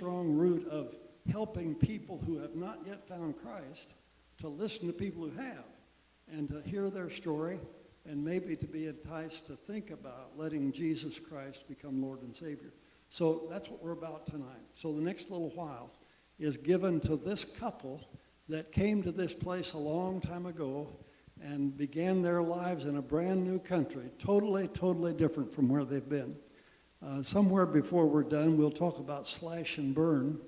strong root of helping people who have not yet found Christ to listen to people who have and to hear their story and maybe to be enticed to think about letting Jesus Christ become Lord and Savior. So that's what we're about tonight. So the next little while is given to this couple that came to this place a long time ago and began their lives in a brand new country, totally, totally different from where they've been. Somewhere before we're done, we'll talk about slash and burn,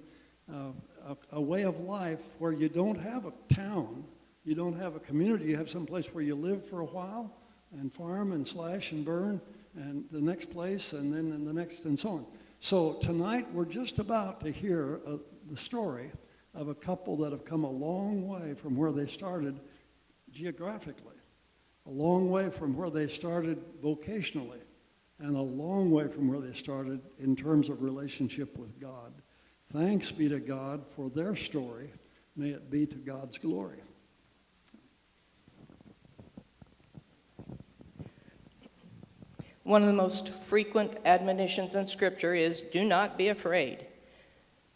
a way of life where you don't have a town, you don't have a community, you have some place where you live for a while and farm and slash and burn and the next place and then in the next and so on. So tonight we're just about to hear the story of a couple that have come a long way from where they started geographically, a long way from where they started vocationally, and a long way from where they started in terms of relationship with God. Thanks be to God for their story. May it be to God's glory. One of the most frequent admonitions in Scripture is, do not be afraid.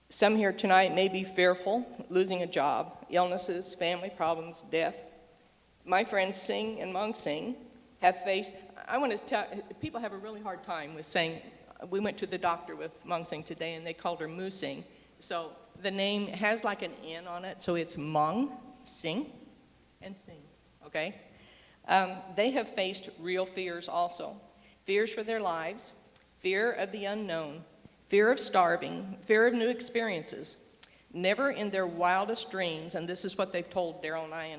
Some here tonight may be fearful, losing a job, illnesses, family problems, death. My friends Sing and Mong Sing have faced, I want to tell, people have a really hard time with saying, we went to the doctor with Mong Sing today and they called her Moo Sing. So the name has like an N on it, so it's Mong Sing and Sing, okay? They have faced real fears also. Fears for their lives, fear of the unknown, fear of starving, fear of new experiences. Never in their wildest dreams, and this is what they've told Daryl and I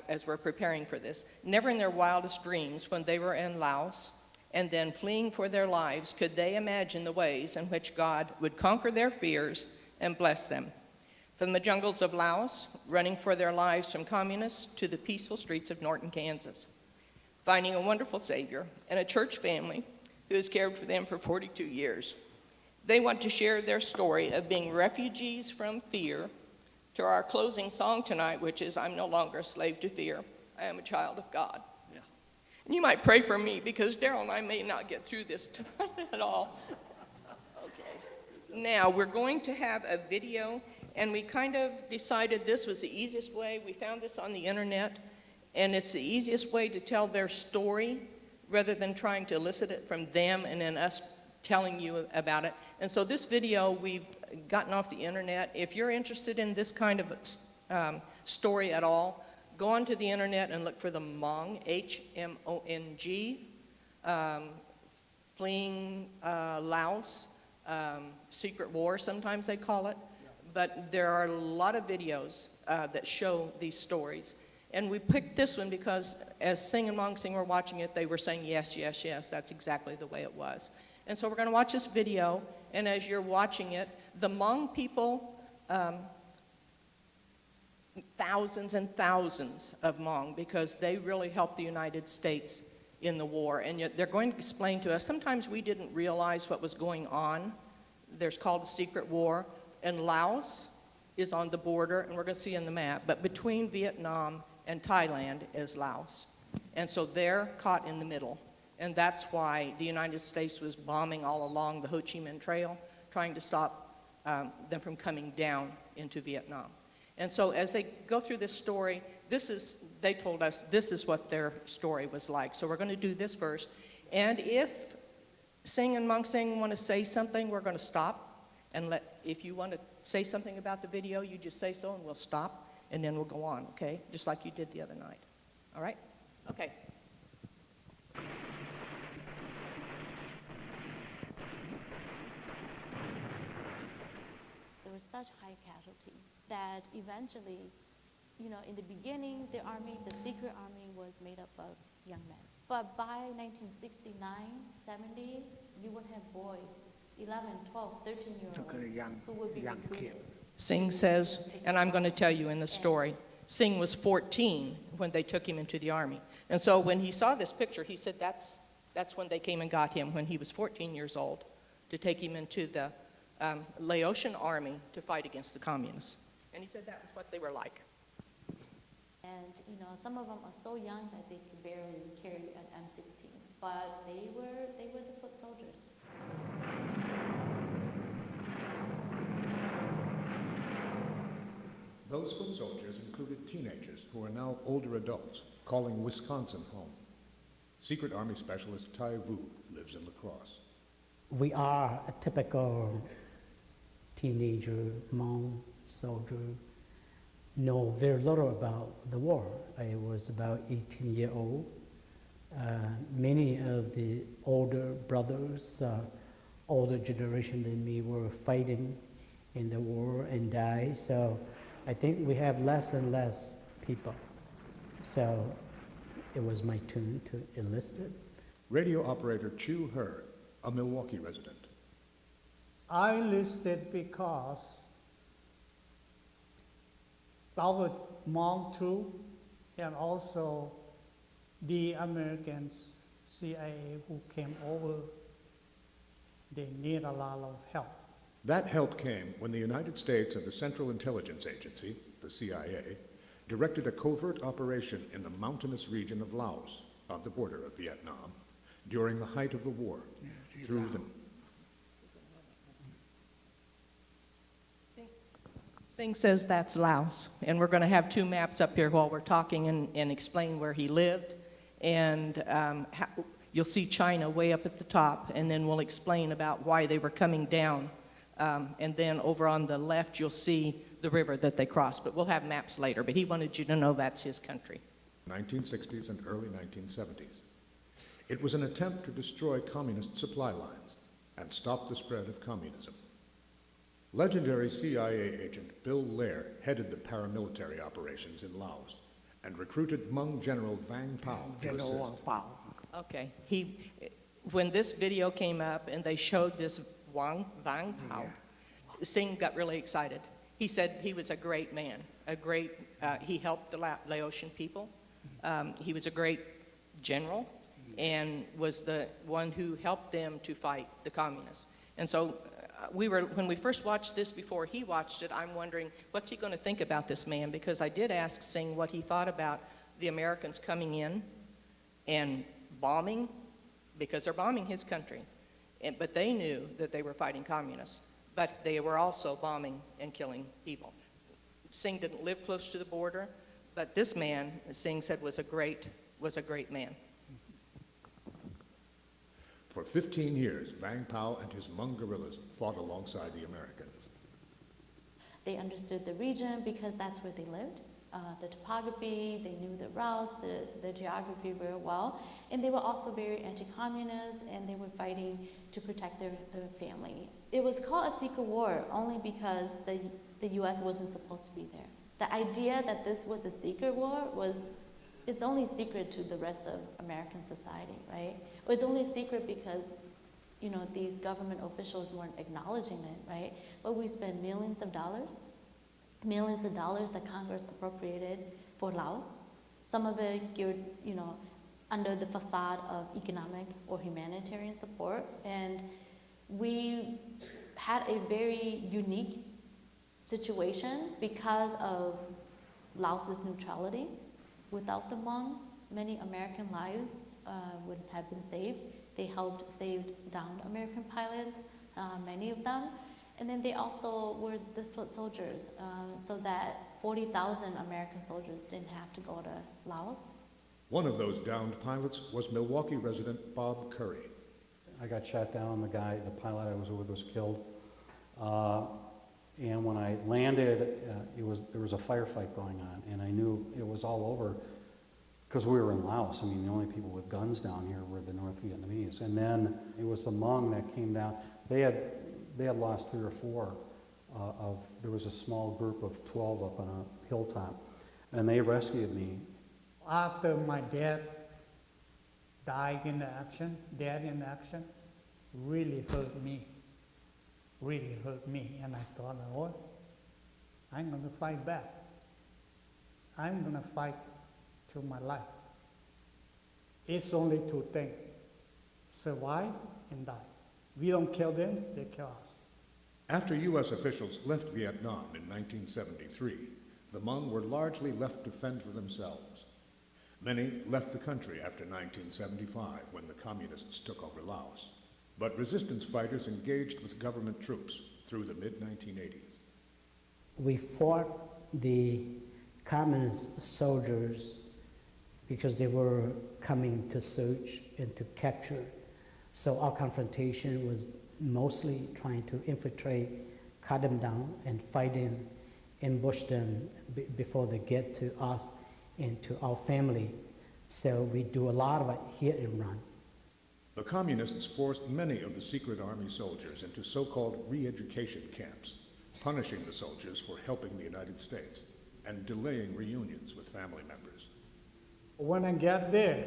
as we're preparing for this, never in their wildest dreams when they were in Laos and then fleeing for their lives could they imagine the ways in which God would conquer their fears and bless them. From the jungles of Laos, running for their lives from communists, to the peaceful streets of Norton, Kansas, finding a wonderful Savior and a church family who has cared for them for 42 years. They want to share their story of being refugees from fear to our closing song tonight, which is, I'm no longer a slave to fear. I am a child of God. Yeah. And you might pray for me because Daryl and I may not get through this tonight at all. Okay. Now, we're going to have a video, and we kind of decided this was the easiest way. We found this on the internet, and it's the easiest way to tell their story rather than trying to elicit it from them and then us telling you about it. And so this video we've gotten off the internet. If you're interested in this kind of story at all, go onto the internet and look for the Hmong, H-M-O-N-G, fleeing Laos, secret war sometimes they call it. But there are a lot of videos that show these stories. And we picked this one because as Sing and Mong Sing were watching it, they were saying, yes, yes, yes, that's exactly the way it was. And so we're going to watch this video, and as you're watching it, the Hmong people, thousands and thousands of Hmong, because they really helped the United States in the war. And yet they're going to explain to us, sometimes we didn't realize what was going on. There's called a secret war, and Laos is on the border, and we're going to see in the map, but between Vietnam and Thailand is Laos. And so they're caught in the middle. And that's why the United States was bombing all along the Ho Chi Minh Trail, trying to stop them from coming down into Vietnam. And so as they go through this story, they told us this is what their story was like. So we're going to do this first. And if Sing and Mong Sing want to say something, we're going to stop. And if you want to say something about the video, you just say so and we'll stop. And then we'll go on, okay? Just like you did the other night. All right? Okay. There was such high casualty that eventually, you know, in the beginning, the army, the secret army was made up of young men. But by 1969, 70, you would have boys, 11, 12, 13-year-olds, who would be recruited. Sing says, and I'm going to tell you in the story, Sing was 14 when they took him into the army. And so when he saw this picture, he said that's when they came and got him, when he was 14 years old, to take him into the Laotian army to fight against the communists. And he said that was what they were like. And, you know, some of them are so young that they could barely carry an M16. But they were the foot soldiers. Those foot soldiers included teenagers who are now older adults, calling Wisconsin home. Secret Army Specialist Tai Vu lives in La Crosse. We are a typical teenager, Hmong soldier, know very little about the war. I was about 18-year-old. Many of the older brothers, older generation than me, were fighting in the war and died. So I think we have less and less people. So it was my turn to enlist it. Radio operator Chu He, a Milwaukee resident. I enlisted because our Hmong troop and also the Americans, CIA, who came over, they need a lot of help. That help came when the United States and the Central Intelligence Agency, the CIA, directed a covert operation in the mountainous region of Laos, on the border of Vietnam, during the height of the war, through the... Singh says that's Laos, and we're going to have two maps up here while we're talking and explain where he lived, and you'll see China way up at the top, and then we'll explain about why they were coming down, and then over on the left you'll see the river that they crossed, but we'll have maps later, but he wanted you to know that's his country. 1960s and early 1970s. It was an attempt to destroy communist supply lines and stop the spread of communism. Legendary CIA agent Bill Lair headed the paramilitary operations in Laos and recruited Hmong General Vang Pao to assist. Okay, when this video came up and they showed this Vang Pao, Singh got really excited. He said he was a great man, he helped the Laotian people. He was a great general and was the one who helped them to fight the communists. And so when we first watched this before he watched it, I'm wondering, what's he going to think about this man? Because I did ask Singh what he thought about the Americans coming in and bombing, because they're bombing his country. But they knew that they were fighting communists, but they were also bombing and killing people. Singh didn't live close to the border, but this man, Singh said, was a great man. For 15 years, Vang Pao and his Hmong guerrillas fought alongside the Americans. They understood the region because that's where they lived. The topography, they knew the routes, the geography very well. And they were also very anti-communist, and they were fighting to protect their family. It was called a secret war only because the US wasn't supposed to be there. The idea that this was a secret war it's only secret to the rest of American society, right? It was only secret because, these government officials weren't acknowledging it, right? But we spent millions of dollars that Congress appropriated for Laos. Some of it geared, under the facade of economic or humanitarian support. And we had a very unique situation because of Laos's neutrality. Without the Hmong, many American lives would have been saved. They helped save downed American pilots, many of them. And then they also were the foot soldiers, so that 40,000 American soldiers didn't have to go to Laos. One of those downed pilots was Milwaukee resident Bob Curry. I got shot down, the pilot I was with was killed. And when I landed, there was a firefight going on, and I knew it was all over because we were in Laos. I mean, the only people with guns down here were the North Vietnamese. And then it was the Hmong that came down. They had lost 3 or 4 there was a small group of 12 up on a hilltop, and they rescued me. After my dad died in action, really hurt me. And I thought, Lord, I'm going to fight back. I'm going to fight till my life. It's only 2 things: survive and die. We don't kill them, they kill us. After U.S. officials left Vietnam in 1973, the Hmong were largely left to fend for themselves. Many left the country after 1975, when the communists took over Laos. But resistance fighters engaged with government troops through the mid-1980s. We fought the communist soldiers because they were coming to search and to capture. So our confrontation was mostly trying to infiltrate, cut them down, and fight them, ambush them before they get to us and to our family. So we do a lot of it hit and run. The communists forced many of the secret army soldiers into so-called re-education camps, punishing the soldiers for helping the United States and delaying reunions with family members. When I get there,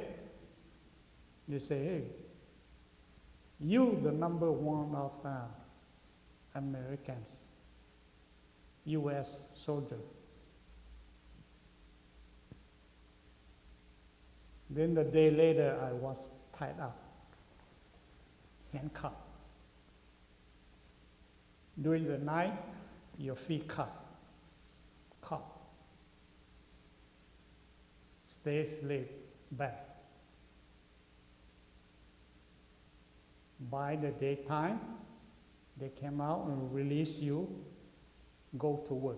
they say, hey, you the number one of Americans, U.S. soldier. Then the day later, I was tied up, handcuffed. During the night, your feet cut. Stay asleep, back. By the daytime, they came out and release you, go to work.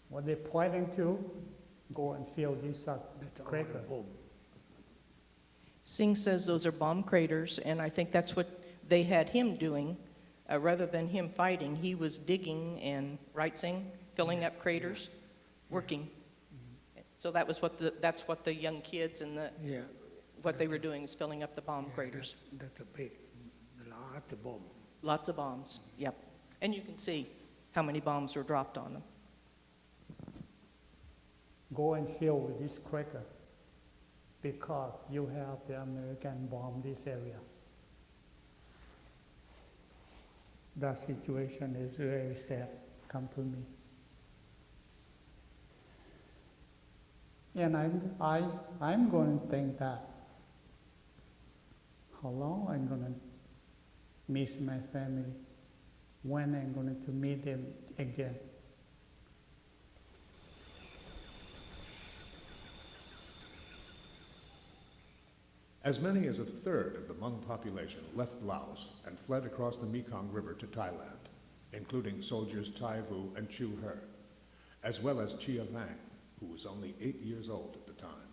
What they're pointing to, go and fill this cracker. Singh says those are bomb craters, and I think that's what they had him doing. Rather than him fighting, he was digging and, right, Singh? Filling up craters, working. So that was that's what the young kids and what they were doing is filling up the bomb craters. That's a big, lot of bomb. Lots of bombs, yep. And you can see how many bombs were dropped on them. Go and fill with this cracker because you have the American bomb this area. That situation is very sad, come to me. And I'm going to think that how long I'm going to miss my family, when I'm going to meet them again. As many as a third of the Hmong population left Laos and fled across the Mekong River to Thailand, including soldiers Tai Vu and Chu He, as well as Chia Vang, who was only 8 years old at the time.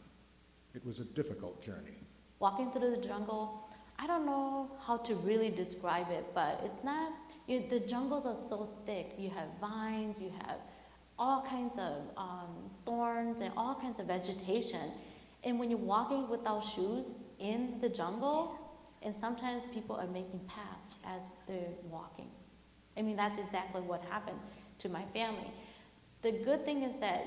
It was a difficult journey. Walking through the jungle, I don't know how to really describe it, but it's not, the jungles are so thick. You have vines, you have all kinds of thorns and all kinds of vegetation. And when you're walking without shoes in the jungle, and sometimes people are making paths as they're walking. I mean, that's exactly what happened to my family. The good thing is that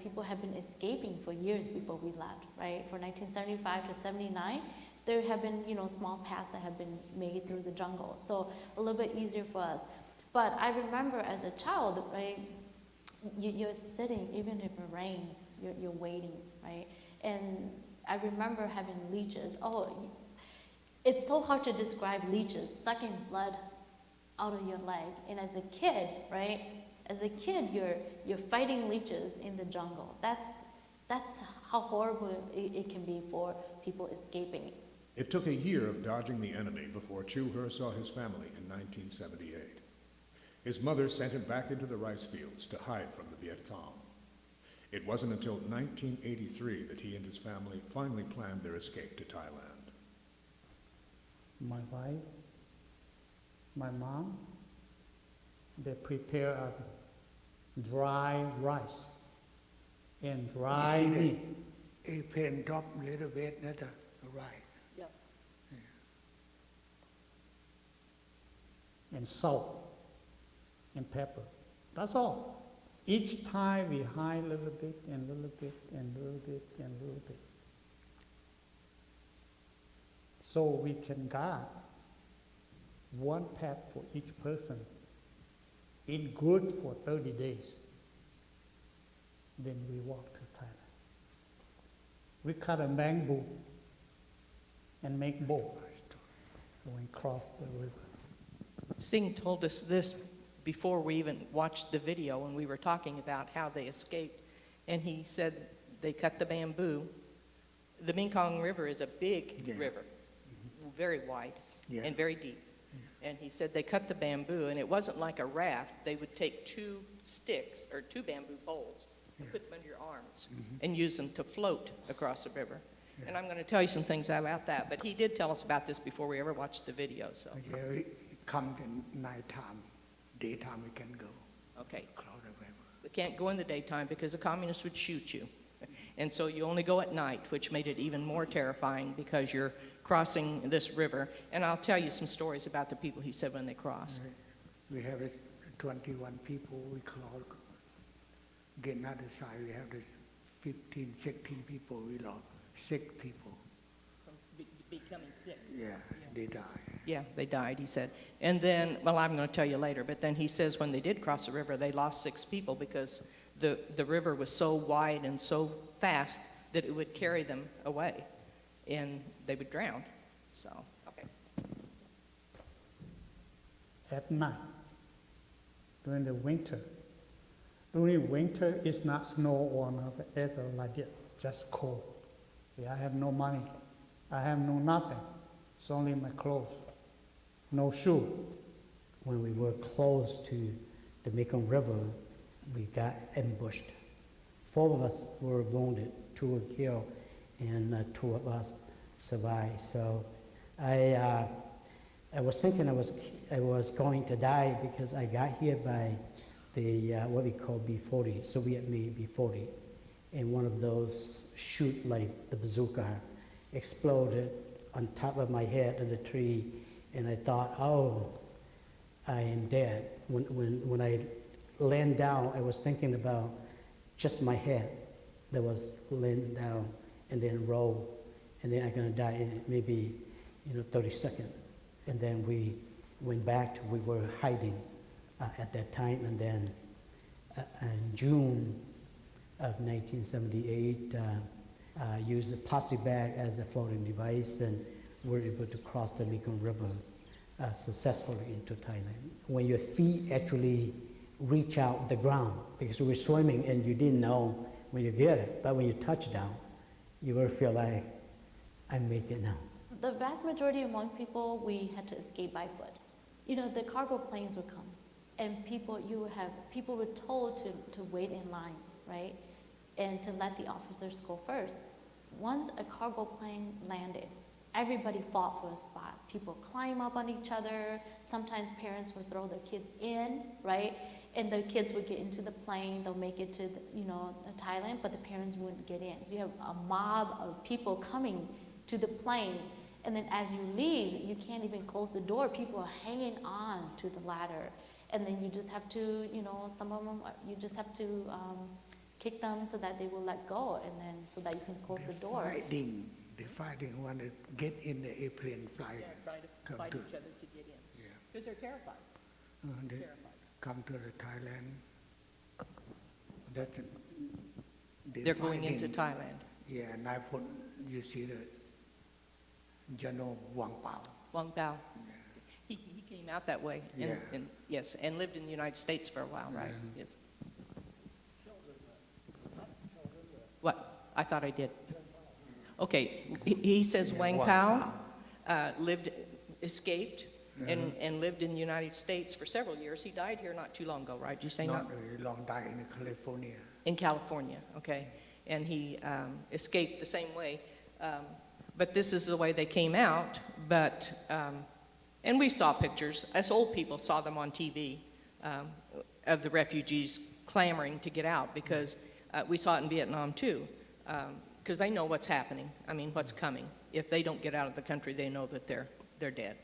people have been escaping for years before we left, right? For 1975 to 79, there have been, small paths that have been made through the jungle. So a little bit easier for us. But I remember as a child, right, you're sitting, even if it rains, you're waiting, right? And I remember having leeches. Oh, it's so hard to describe leeches, sucking blood out of your leg. And as a kid, right? As a kid, you're fighting leeches in the jungle. That's how horrible it can be for people escaping. It took a year of dodging the enemy before Chu He saw his family in 1978. His mother sent him back into the rice fields to hide from the Viet Cong. It wasn't until 1983 that he and his family finally planned their escape to Thailand. My wife, my mom, they prepare a dry rice and dry meat. A pen drop a little bit, that's right. Yep. And salt and pepper. That's all. Each time we hide a little bit and a little bit and a little bit and a little bit. So we can guard one pack for each person. Eat good for 30 days. Then we walk to Thailand. We cut a bamboo and make boat going across the river. Singh told us this before we even watched the video, and we were talking about how they escaped. And he said they cut the bamboo. The Mekong River is a big river, very wide and very deep. And he said they cut the bamboo, and it wasn't like a raft. They would take 2 sticks or 2 bamboo poles and put them under your arms and use them to float across the river. And I'm going to tell you some things about that. But he did tell us about this before we ever watched the video. So Yeah, it comes in nighttime. Daytime we can go. okay, Cross the river. we can't go in the daytime because the communists would shoot you. And so you only go at night, which made it even more terrifying because you're crossing this river. And I'll tell you some stories about the people he said when they crossed. We have this 21 people we call. Get another side, we have this 15, 16 people we lost. Sick people. Becoming sick. Yeah, they die. Yeah, they died, he said. And then, well, I'm going to tell you later, but then he says when they did cross the river, they lost 6 people because the river was so wide and so fast that it would carry them away, and they would drown. So, okay. At night, during the winter. During winter, it's not snow or nothing like this, just cold. Yeah, I have no money. I have no nothing. It's only my clothes. No shoe. When we were close to the Mekong River, we got ambushed. 4 of us were wounded, 2 were killed, and 2 of us survived. So I was thinking I was going to die because I got hit by the what we call B-40, Soviet-made B-40, and one of those shoot like the bazooka exploded on top of my head in the tree, and I thought, oh, I am dead. When I land down, I was thinking about just my head that was laying down and then roll, and then I'm gonna die in maybe 30 seconds. And then we went back to, we were hiding at that time, and then in June of 1978, used a plastic bag as a floating device, and were able to cross the Mekong River successfully into Thailand. When your feet actually reach out the ground, because we were swimming and you didn't know when you get it, but when you touch down, you will feel like, I make it now. The vast majority of Hmong people, we had to escape by foot. The cargo planes would come, and people were told to wait in line, right? And to let the officers go first. Once a cargo plane landed, everybody fought for a spot. People climb up on each other. Sometimes parents would throw their kids in, right? And the kids would get into the plane. They'll make it to, Thailand, but the parents wouldn't get in. So you have a mob of people coming to the plane. And then as you leave, you can't even close the door. People are hanging on to the ladder. And then you just have to, some of them, you just have to kick them so that they will let go, and then so that you can close the door. They're fighting, want to get in the airplane, fly. Yeah, trying to come fight to, each other to get in. Yeah. Because they're terrified. They Terrified. come to the Thailand. That's They're going into Thailand. Yeah, and I put, you see the Jano Wang Pao. Wang Bao. He came out that way, and, Yeah. and yes, and lived in the United States for a while, right? Yeah. Yes. What? I thought I did. Okay, he says Wang Pao escaped and lived in the United States for several years. He died here not too long ago, right? Did you say Not very long, died in California. in California, okay. And he escaped the same way. But this is the way they came out. But, and we saw pictures, us old people saw them on TV, of the refugees clamoring to get out, because we saw it in Vietnam too, because they know what's happening, what's coming. If they don't get out of the country, they know that they're dead.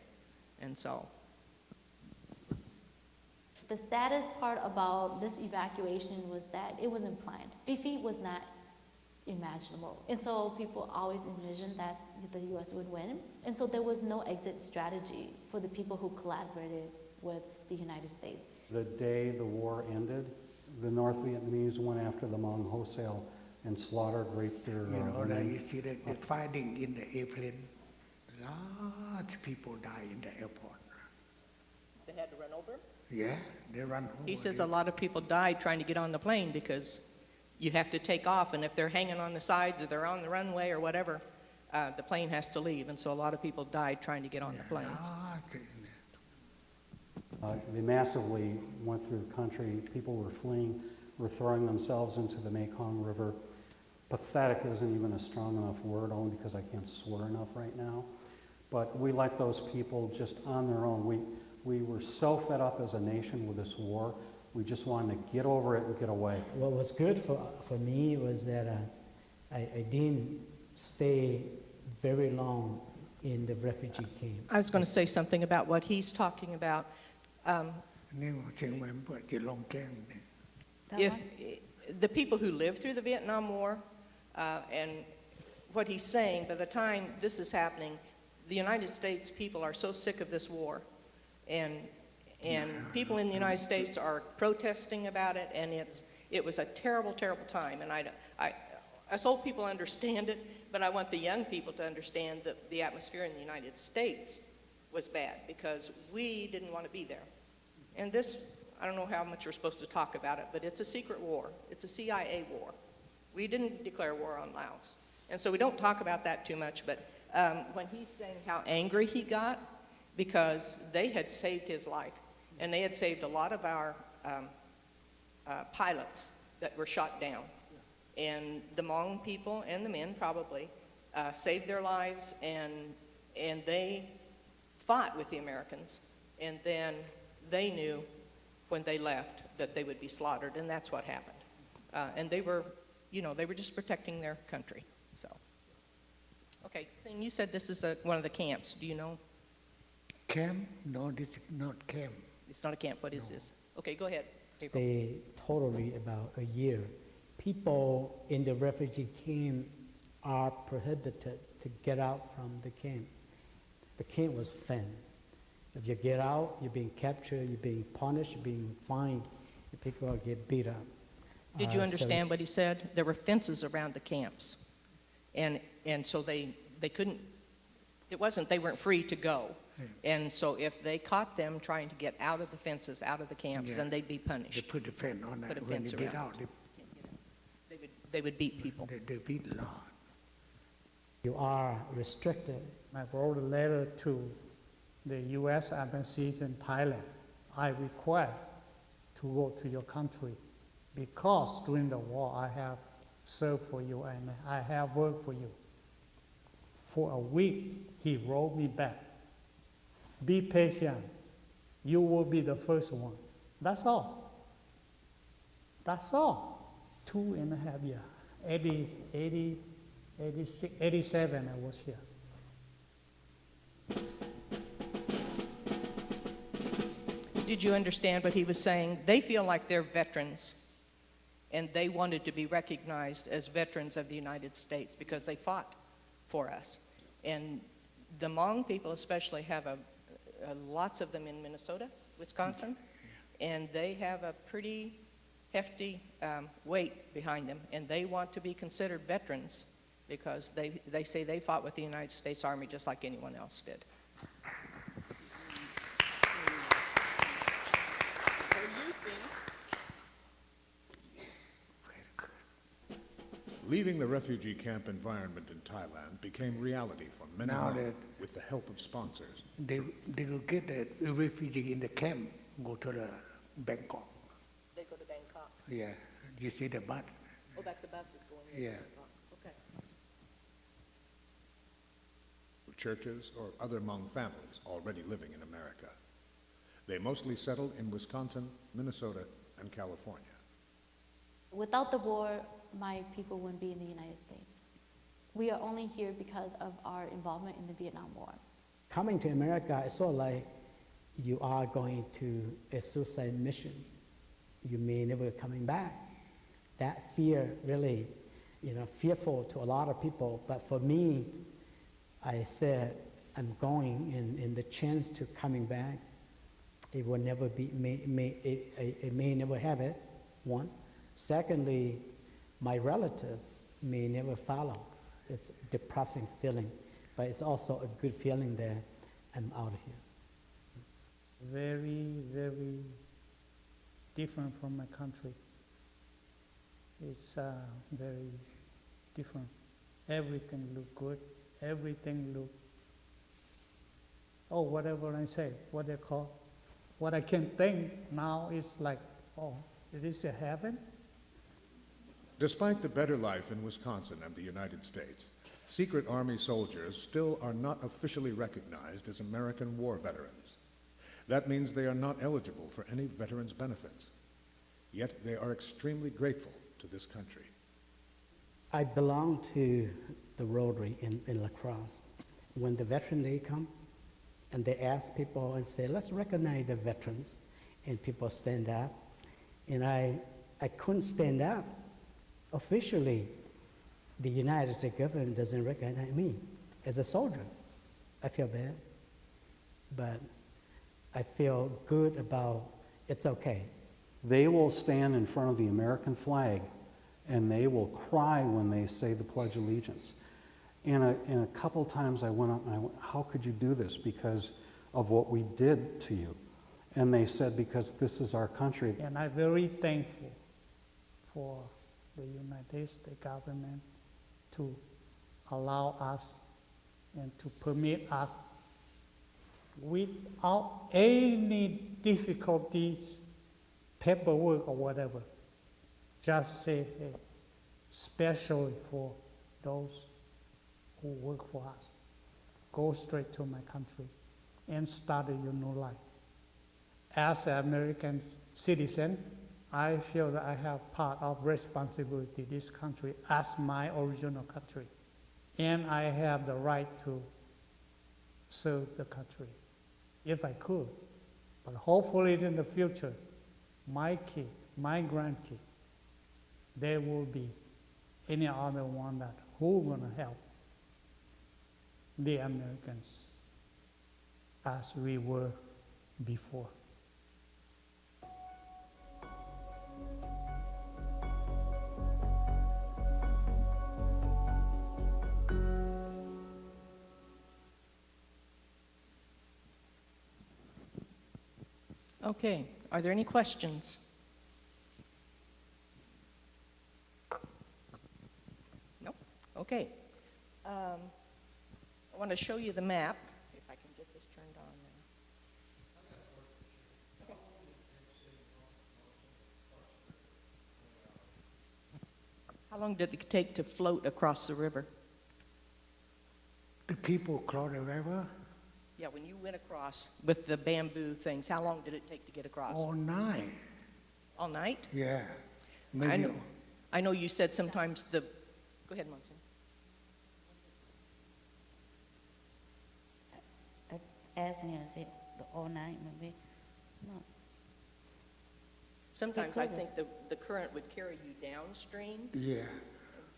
And so. The saddest part about this evacuation was that it wasn't planned. Defeat was not imaginable. And so people always envisioned that the U.S. would win. And so there was no exit strategy for the people who collaborated with the United States. The day the war ended, the North Vietnamese went after the Hmong wholesale and slaughtered, raped their Now women. you see the fighting in the airplane. Lots of people die in the airport. They had to run over him? Yeah, they run over. He says a lot of people died trying to get on the plane because you have to take off, and if they're hanging on the sides or they're on the runway or whatever, the plane has to leave. And so a lot of people died trying to get on the planes. Lots in there. They massively went through the country. People were fleeing, were throwing themselves into the Mekong River. Pathetic isn't even a strong enough word, only because I can't swear enough right now. But we let those people just on their own. We were so fed up as a nation with this war. We just wanted to get over it and get away. What was good for me was that I didn't stay very long in the refugee camp. I was going to say something about what he's talking about. นี่เชียงใหม่เปิดจะลงแจ้งเนี่ย That If one? the people who lived through the Vietnam War, and what he's saying, by the time this is happening, the United States people are so sick of this war, and people in the United States are protesting about it, and it was a terrible, terrible time. And us old people understand it, but I want the young people to understand that the atmosphere in the United States was bad because we didn't want to be there. And this, I don't know how much we're supposed to talk about it, but it's a secret war. It's a CIA war. We didn't declare war on Laos. And so we don't talk about that too much, but when he's saying how angry he got because they had saved his life, and they had saved a lot of our pilots that were shot down. And the Hmong people and the men probably saved their lives, and they fought with the Americans, and then they knew when they left that they would be slaughtered, and that's what happened. And they were, they were just protecting their country. So, okay, Sing, you said this is one of the camps. Do you know? Camp? No, this is not camp. It's not a camp. What is this? Okay, go ahead. April. Stay totally about a year. People in the refugee camp are prohibited to get out from the camp. The camp was fenced. If you get out, you're being captured, you're being punished, you're being fined, and people get beat up. Did you So- understand what he said? There were fences around the camps. And so they couldn't, it wasn't, they weren't free to go. And so if they caught them trying to get out of the fences, out of the camps, Yeah. then they'd be They punished. put the fence on Put that. a When fence they get around. out, They would beat people. they beat a lot. You are restricted. I wrote a letter to the U.S. Embassy in Thailand. I request to go to your country because during the war I have served for you and I have worked for you. For a week, he wrote me back. Be patient. You will be the first one. That's all. That's all. 2.5 years. 87, I was here. Did you understand what he was saying? They feel like they're veterans, and they wanted to be recognized as veterans of the United States because they fought for us. And the Hmong people especially have lots of them in Minnesota, Wisconsin, and they have a pretty hefty weight behind them, and they want to be considered veterans because they say they fought with the United States Army just like anyone else did. Leaving the refugee camp environment in Thailand became reality for many Now Hmong that- with the help of sponsors. They will get the refugee in the camp, go to the Bangkok. They go to Bangkok. Yeah, you see the bus. Oh, back the bus is going to Yeah. Bangkok. Okay. Churches or other Hmong families already living in America. They mostly settled in Wisconsin, Minnesota, and California. Without the war, my people wouldn't be in the United States. We are only here because of our involvement in the Vietnam War. Coming to America is sort of like you are going to a suicide mission. You may never coming back. That fear really, fearful to a lot of people. But for me, I said, I'm going, and the chance to coming back, it will never be, it may never have it, one. Secondly, my relatives may never follow. It's a depressing feeling, but it's also a good feeling that I'm out of here. Very, very different from my country. It's very different. Everything look good. Everything look, whatever I say, what they call what I can think now is like, oh, it is a heaven? Despite the better life in Wisconsin and the United States, Secret Army soldiers still are not officially recognized as American war veterans. That means they are not eligible for any veterans' benefits. Yet they are extremely grateful to this country. I belong to the Rotary in La Crosse. When the Veteran Day come, and they ask people and say, let's recognize the veterans, and people stand up. And I couldn't stand up. Officially, the United States government doesn't recognize me as a soldier. I feel bad, but I feel good about it's okay. They will stand in front of the American flag and they will cry when they say the Pledge of Allegiance. And a couple times I went up and I went, how could you do this? Because of what we did to you. And they said, because this is our country. And I'm very thankful for the United States government to allow us and to permit us without any difficulties, paperwork or whatever, just say, hey, especially for those who work for us, go straight to my country and start your new life. As an American citizen, I feel that I have part of responsibility this country as my original country. And I have the right to serve the country, if I could. But hopefully in the future, my kid, my grandkid, there will be any other one that who gonna help the Americans as we were before. Okay, are there any questions? No? Okay. I want to show you the map, if I can get this turned on now. Okay. How long did it take to float across the river? The people cross the river Yeah, when you went across with the bamboo things, how long did it take to get across? all night. All night? Yeah. I Maybe know, I know you said sometimes the, go ahead, Monsignor. Asking us it all night, maybe. No. Sometimes I think the current would carry you downstream. Yeah.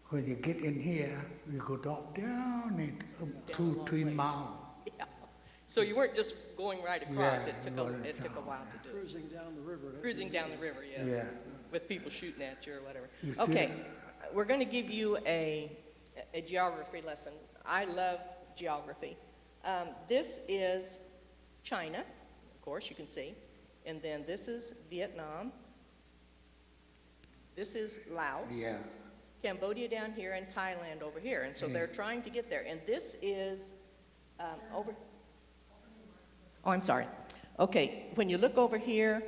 When you get in here, you go down it up Down a long 2-3 ways. miles. Yeah. So you weren't just going right across, Yeah, it took no, a it's while to do it. Cruising down the river. Cruising down the river, yes. Yeah. With people shooting at you or whatever. You see- Okay, we're going to give you a geography lesson. I love geography. This is China, of course, you can see. And then this is Vietnam. This is Laos. Yeah. Cambodia down here and Thailand over here. And so they're trying to get there. And this is over. Oh, I'm sorry. Okay, when you look over here,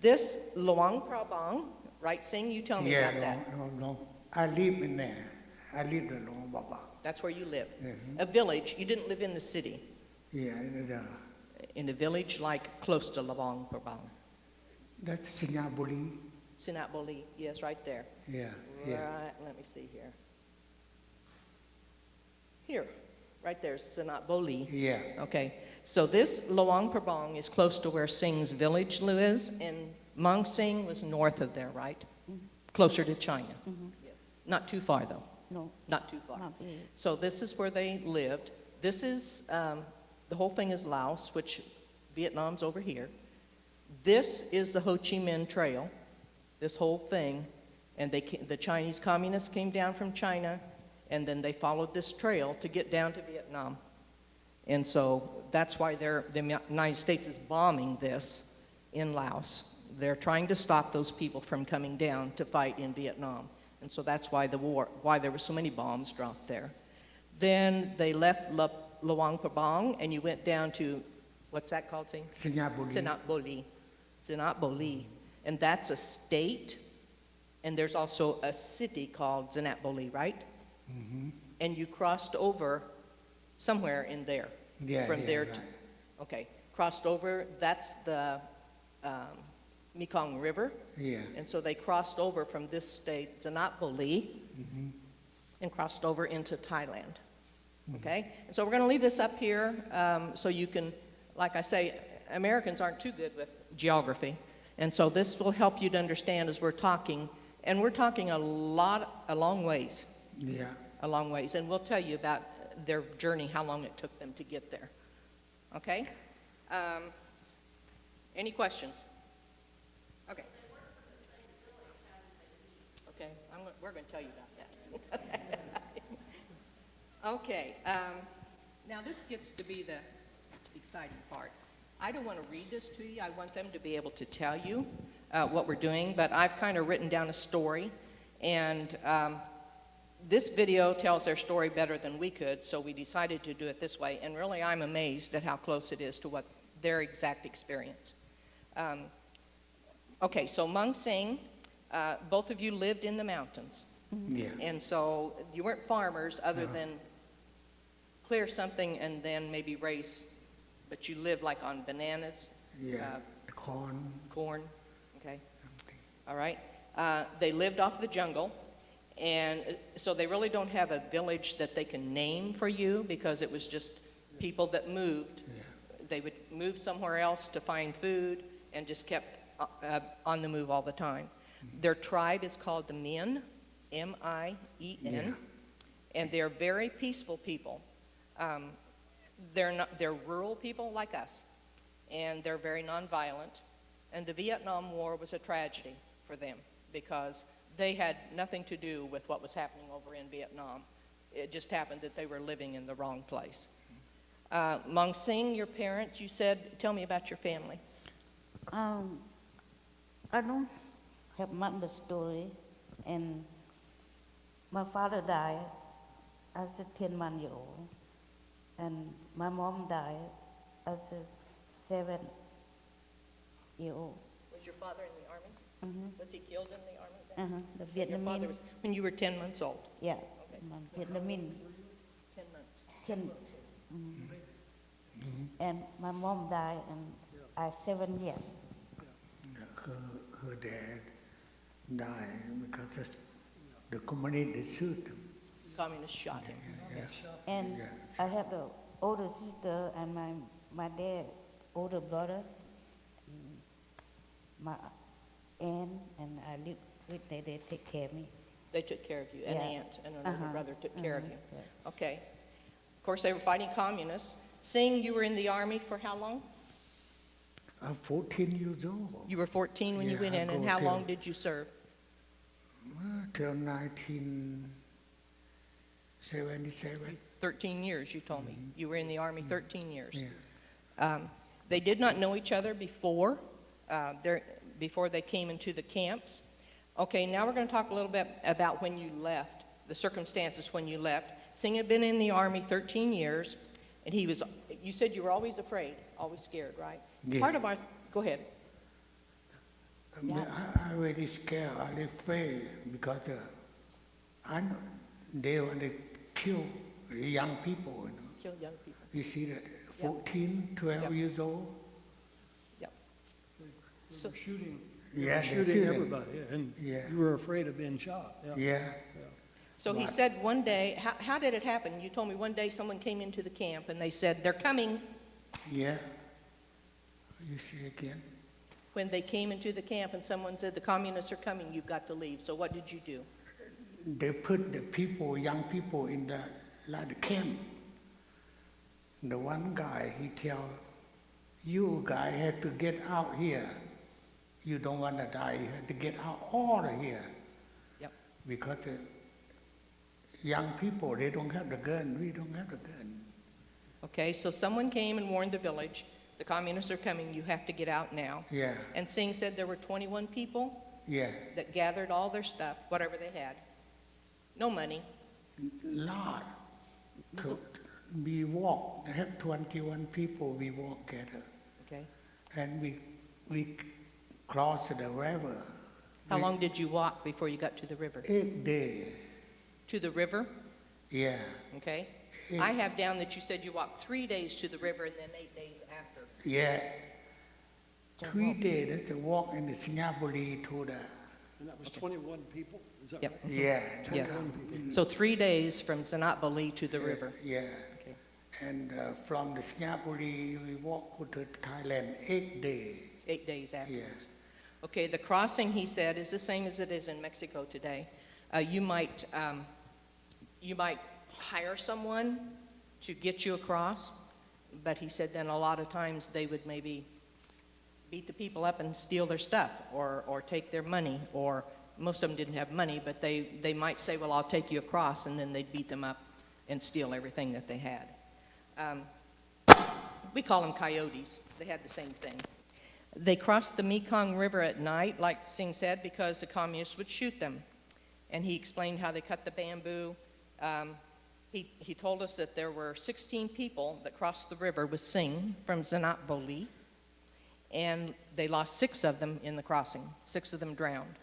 this Luang Prabang, right, Sing? You tell me Yeah, about that. no. I live in there. I live in Long Baba. That's where you live. Mhm. A village. You didn't live in the city. Yeah, In a village like close to Luang Prabang. that's Singapore. Sinat Boli, yes, right there. Yeah, yeah. Right, let me see here. Here, right there's Sinat Boli. Yeah. Okay, so this Luang Prabang is close to where Singh's village is, and Mang Sing was north of there, right? Closer to China. Yes. Not too far, though. No, Not too far. not big. So this is where they lived. This is, the whole thing is Laos, which Vietnam's over here. This is the Ho Chi Minh Trail, this whole thing. And the Chinese communists came down from China, and then they followed this trail to get down to Vietnam. And so that's why the United States is bombing this in Laos. They're trying to stop those people from coming down to fight in Vietnam. And so that's why why there were so many bombs dropped there. Then they left Luang Prabang, and you went down to, what's that called, Sing? Singapore. Sinat Boli. Zanatboli, and that's a state, and there's also a city called Zanatboli, right? And you crossed over somewhere in there. Yeah, From yeah, there right. to, okay, crossed over, that's the Mekong River. Yeah. And so they crossed over from this state, Zanatboli, and crossed over into Thailand. Okay? And so we're going to leave this up here so you can, like I say, Americans aren't too good with geography. And so this will help you to understand as we're talking. And we're talking a long ways. Yeah. A long ways. And we'll tell you about their journey, how long it took them to get there. Okay? Any questions? Okay. Okay, we're going to tell you about that. Okay, now this gets to be the exciting part. I don't want to read this to you. I want them to be able to tell you what we're doing, but I've kind of written down a story, and this video tells their story better than we could, so we decided to do it this way, and really I'm amazed at how close it is to what their exact experience. Okay, so Mung Sing, both of you lived in the mountains. Yeah. And so you weren't farmers other than clear something and then maybe raise, but you lived like on bananas, Yeah. Corn. corn, okay? All right. They lived off the jungle, and so they really don't have a village that they can name for you because it was just people that moved. Yeah. They would move somewhere else to find food and just kept on the move all the time. Their tribe is called the Mien, M-I-E-N, Yeah. and they're very peaceful people. They're rural people like us, and they're very nonviolent. And the Vietnam War was a tragedy for them because they had nothing to do with what was happening over in Vietnam. It just happened that they were living in the wrong place. Mung Sing, your parents, you said, tell me about your family. I don't have much of the story, and my father died as a 10-month-old, and my mom died as a 7-year-old. Was your father in the army? Mhm. Was he killed in the army then? The Your father Vietnamese, was, when you were 10 months old? yeah, Okay. my Vietnamese, 10 months. 10, and my mom died, and I 7 years. Her dad died because the community they shoot them. Communists shot him. Yes. And Yeah. I have the older sister and my dad, older brother, my aunt, and I live with them. They take care of me. They took care of you, an Yeah. aunt and another Uh-huh. brother took care of you. Yeah. Okay. Of course, they were fighting communists. Sing, you were in the army for how long? I'm 14 years old. You were 14 when you Yeah, went I in, and go how till- long did you serve? Till 1977. 13 years, you told me. You were in the army 13 years. Yeah. They did not know each other before they came into the camps. Okay, now we're going to talk a little bit about when you left, the circumstances when you left. Singh had been in the army 13 years, and you said you were always afraid, always scared, right? Yeah. Go ahead. I really scared, I really afraid because I know they want to kill young people. You know. Kill young people. You see that 14, 12 Yep. years old. Yep. They So- were shooting, Yeah, shooting everybody, and Yeah. you were afraid of being shot. Yeah. So he said one day, how did it happen? You told me one day someone came into the camp and they said, they're coming. Yeah. You see again. When they came into the camp and someone said, the communists are coming, you've got to leave. So what did you do? They put the people, young people in the camp. The one guy, he tell, you guy have to get out here. You don't want to die, you have to get out all of here. Yep. Because the young people, they don't have the gun, we don't have the gun. Okay, so someone came and warned the village, the communists are coming, you have to get out now. Yeah, And Singh said there were 21 people yeah, that gathered all their stuff, whatever they had. No money. lot. We walk, I have 21 people, we walk together. Okay. And we cross the river. How long did you walk before you got to the river? 8 days. To the river? Yeah. Okay. Eight- I have down that you said you walked 3 days to the river and then 8 days after. Yeah. 3 days, that's a walk in the Singapore to the, And that was 21 people? Is that Yep. right? yeah. Yes. 21 people. So 3 days from Sanatbali to the river. Yeah. Okay. And from the Singapore, we walk to Thailand 8 days. 8 days afterwards. Yeah. Okay, the crossing, he said, is the same as it is in Mexico today. You might hire someone to get you across, but he said then a lot of times they would maybe beat the people up and steal their stuff or take their money, or most of them didn't have money, but they might say, well, I'll take you across, and then they'd beat them up and steal everything that they had. We call them coyotes. They had the same thing. They crossed the Mekong River at night, like Singh said, because the communists would shoot them. And he explained how they cut the bamboo. He told us that there were 16 people that crossed the river with Singh from Sanatboli, and they lost 6 of them in the crossing. 6 of them drowned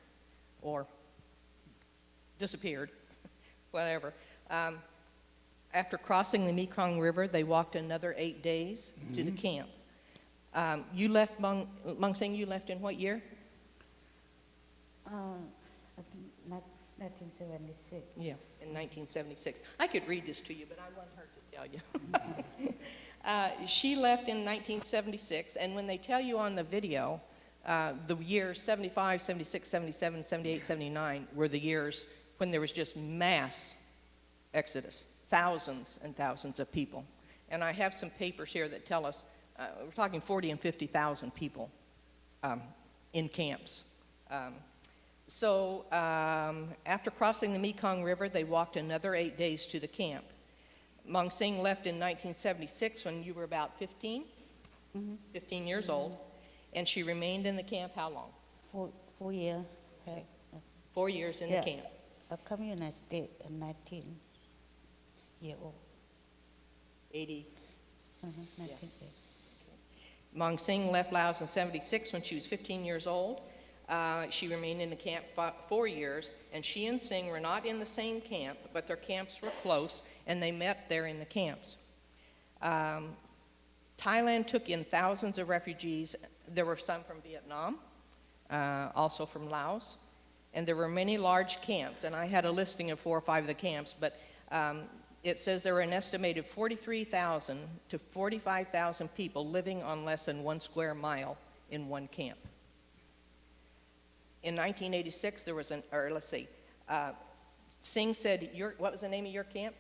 or disappeared, whatever. After crossing the Mekong River, they walked another 8 days to the camp. You left, Mong Sing, you left in what year? I think 1976. Yeah, in 1976. I could read this to you, but I want her to tell you. She left in 1976, and when they tell you on the video, the years 75, 76, 77, 78, 79 were the years when there was just mass exodus, thousands and thousands of people. And I have some papers here that tell us, we're talking 40 and 50,000 people in camps. So after crossing the Mekong River, they walked another 8 days to the camp. Mong Sing left in 1976 when you were about 15, 15 years old, and she remained in the camp how long? 4 years. 4 years in the camp. I come to the United States at 19 year old. 80. 19 years. Mong Sing left Laos in 76 when she was 15 years old. She remained in the camp 4 years, and she and Singh were not in the same camp, but their camps were close, and they met there in the camps. Thailand took in thousands of refugees. There were some from Vietnam, also from Laos, and there were many large camps, and I had a listing of 4 or 5 of the camps, but it says there were an estimated 43,000 to 45,000 people living on less than 1 square mile in one camp. In 1986, there was Singh said, what was the name of your camp?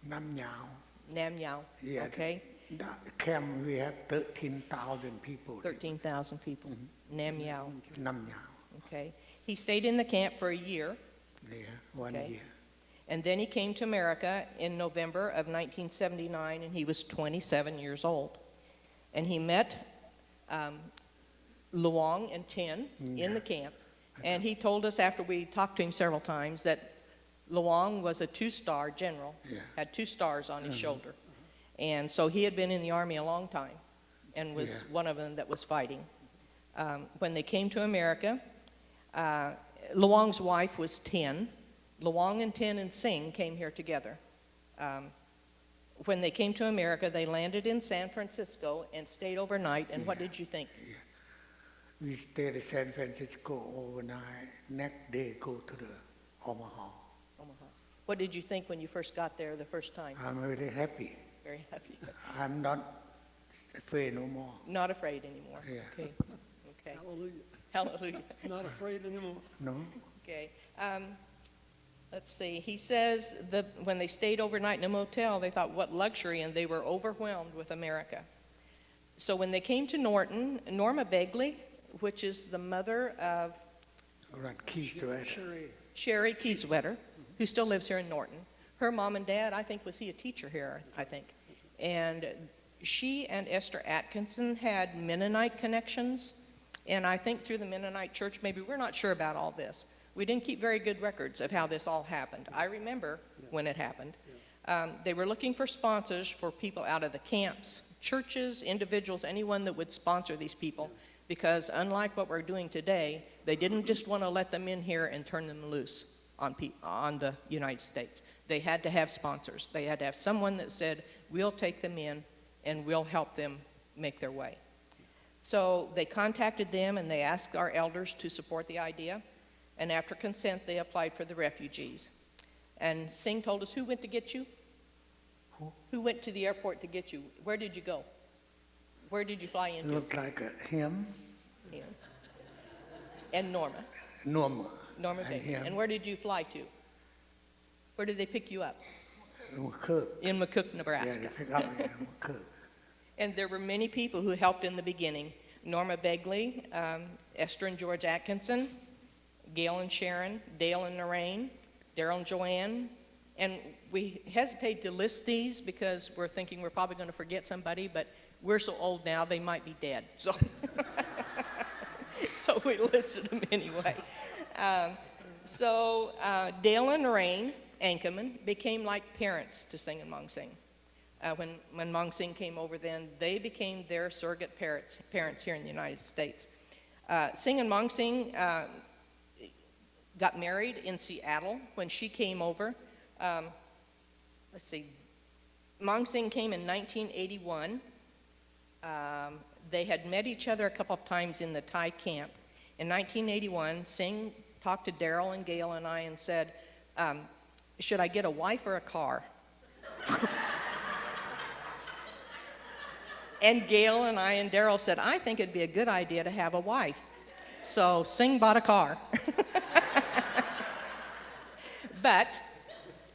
Nam Nhao. Nam Nhao, Yeah. okay. That camp, we have 13,000 people. 13,000 people, Nam Nhao, Nam Nhao. okay. He stayed in the camp for a year, Yeah, 1 Okay. year. and then he came to America in November of 1979, and he was 27 years old. And he met Luong and Tin in the camp, and he told us after we talked to him several times that Luong was a 2-star general, had 2 stars on his shoulder. And so he had been in the army a long time and was one of them that was fighting. When they came to America, Luong's wife was Tin. Luong and Tin and Singh came here together. When they came to America, they landed in San Francisco and stayed overnight, and what did you think? We stayed in San Francisco overnight. Next day, go to the Omaha. Omaha. What did you think when you first got there the first time? I'm really happy. Very happy. I'm not afraid no more. Not afraid anymore. Yeah. Okay. Okay. Hallelujah. Hallelujah. Not afraid anymore. No? Okay. Let's see. He says that when they stayed overnight in a motel, they thought, what luxury, and they were overwhelmed with America. So when they came to Norton, Norma Begley, which is the mother of Sherry Kieswetter, who still lives here in Norton. Her mom and dad, I think, was he a teacher here, I think. And she and Esther Atkinson had Mennonite connections, and I think through the Mennonite church, maybe we're not sure about all this. We didn't keep very good records of how this all happened. I remember when it happened. They were looking for sponsors for people out of the camps, churches, individuals, anyone that would sponsor these people. because unlike what we're doing today, they didn't just want to let them in here and turn them loose on the United States. They had to have sponsors. They had to have someone that said, we'll take them in and we'll help them make their way. So they contacted them and they asked our elders to support the idea. And after consent, they applied for the refugees. And Singh told us, who went to get you? Who went to the airport to get you? Where did you go? Where did you fly into? Looked like him, Him. And Norma. Norma. Norma and Baker. him. And where did you fly to? Where did they pick you up? McCook. In McCook, Yeah, Nebraska. they pick up in McCook. And there were many people who helped in the beginning. Norma Begley, Esther and George Atkinson, Gail and Sharon, Dale and Lorraine, Daryl and Joanne. And we hesitate to list these because we're thinking we're probably going to forget somebody, but we're so old now they might be dead. So, so we listed them anyway. Dale and Lorraine Ankerman became like parents to Singh and Mong Sing. When Mong Sing came over then, they became their surrogate parents here in the United States. Singh and Mong Sing got married in Seattle when she came over. Let's see, Mong Sing came in 1981. They had met each other a couple of times in the Thai camp. In 1981, Singh talked to Daryl and Gail and I and said, should I get a wife or a car? And Gail and I and Daryl said, I think it'd be a good idea to have a wife. So Singh bought a car. But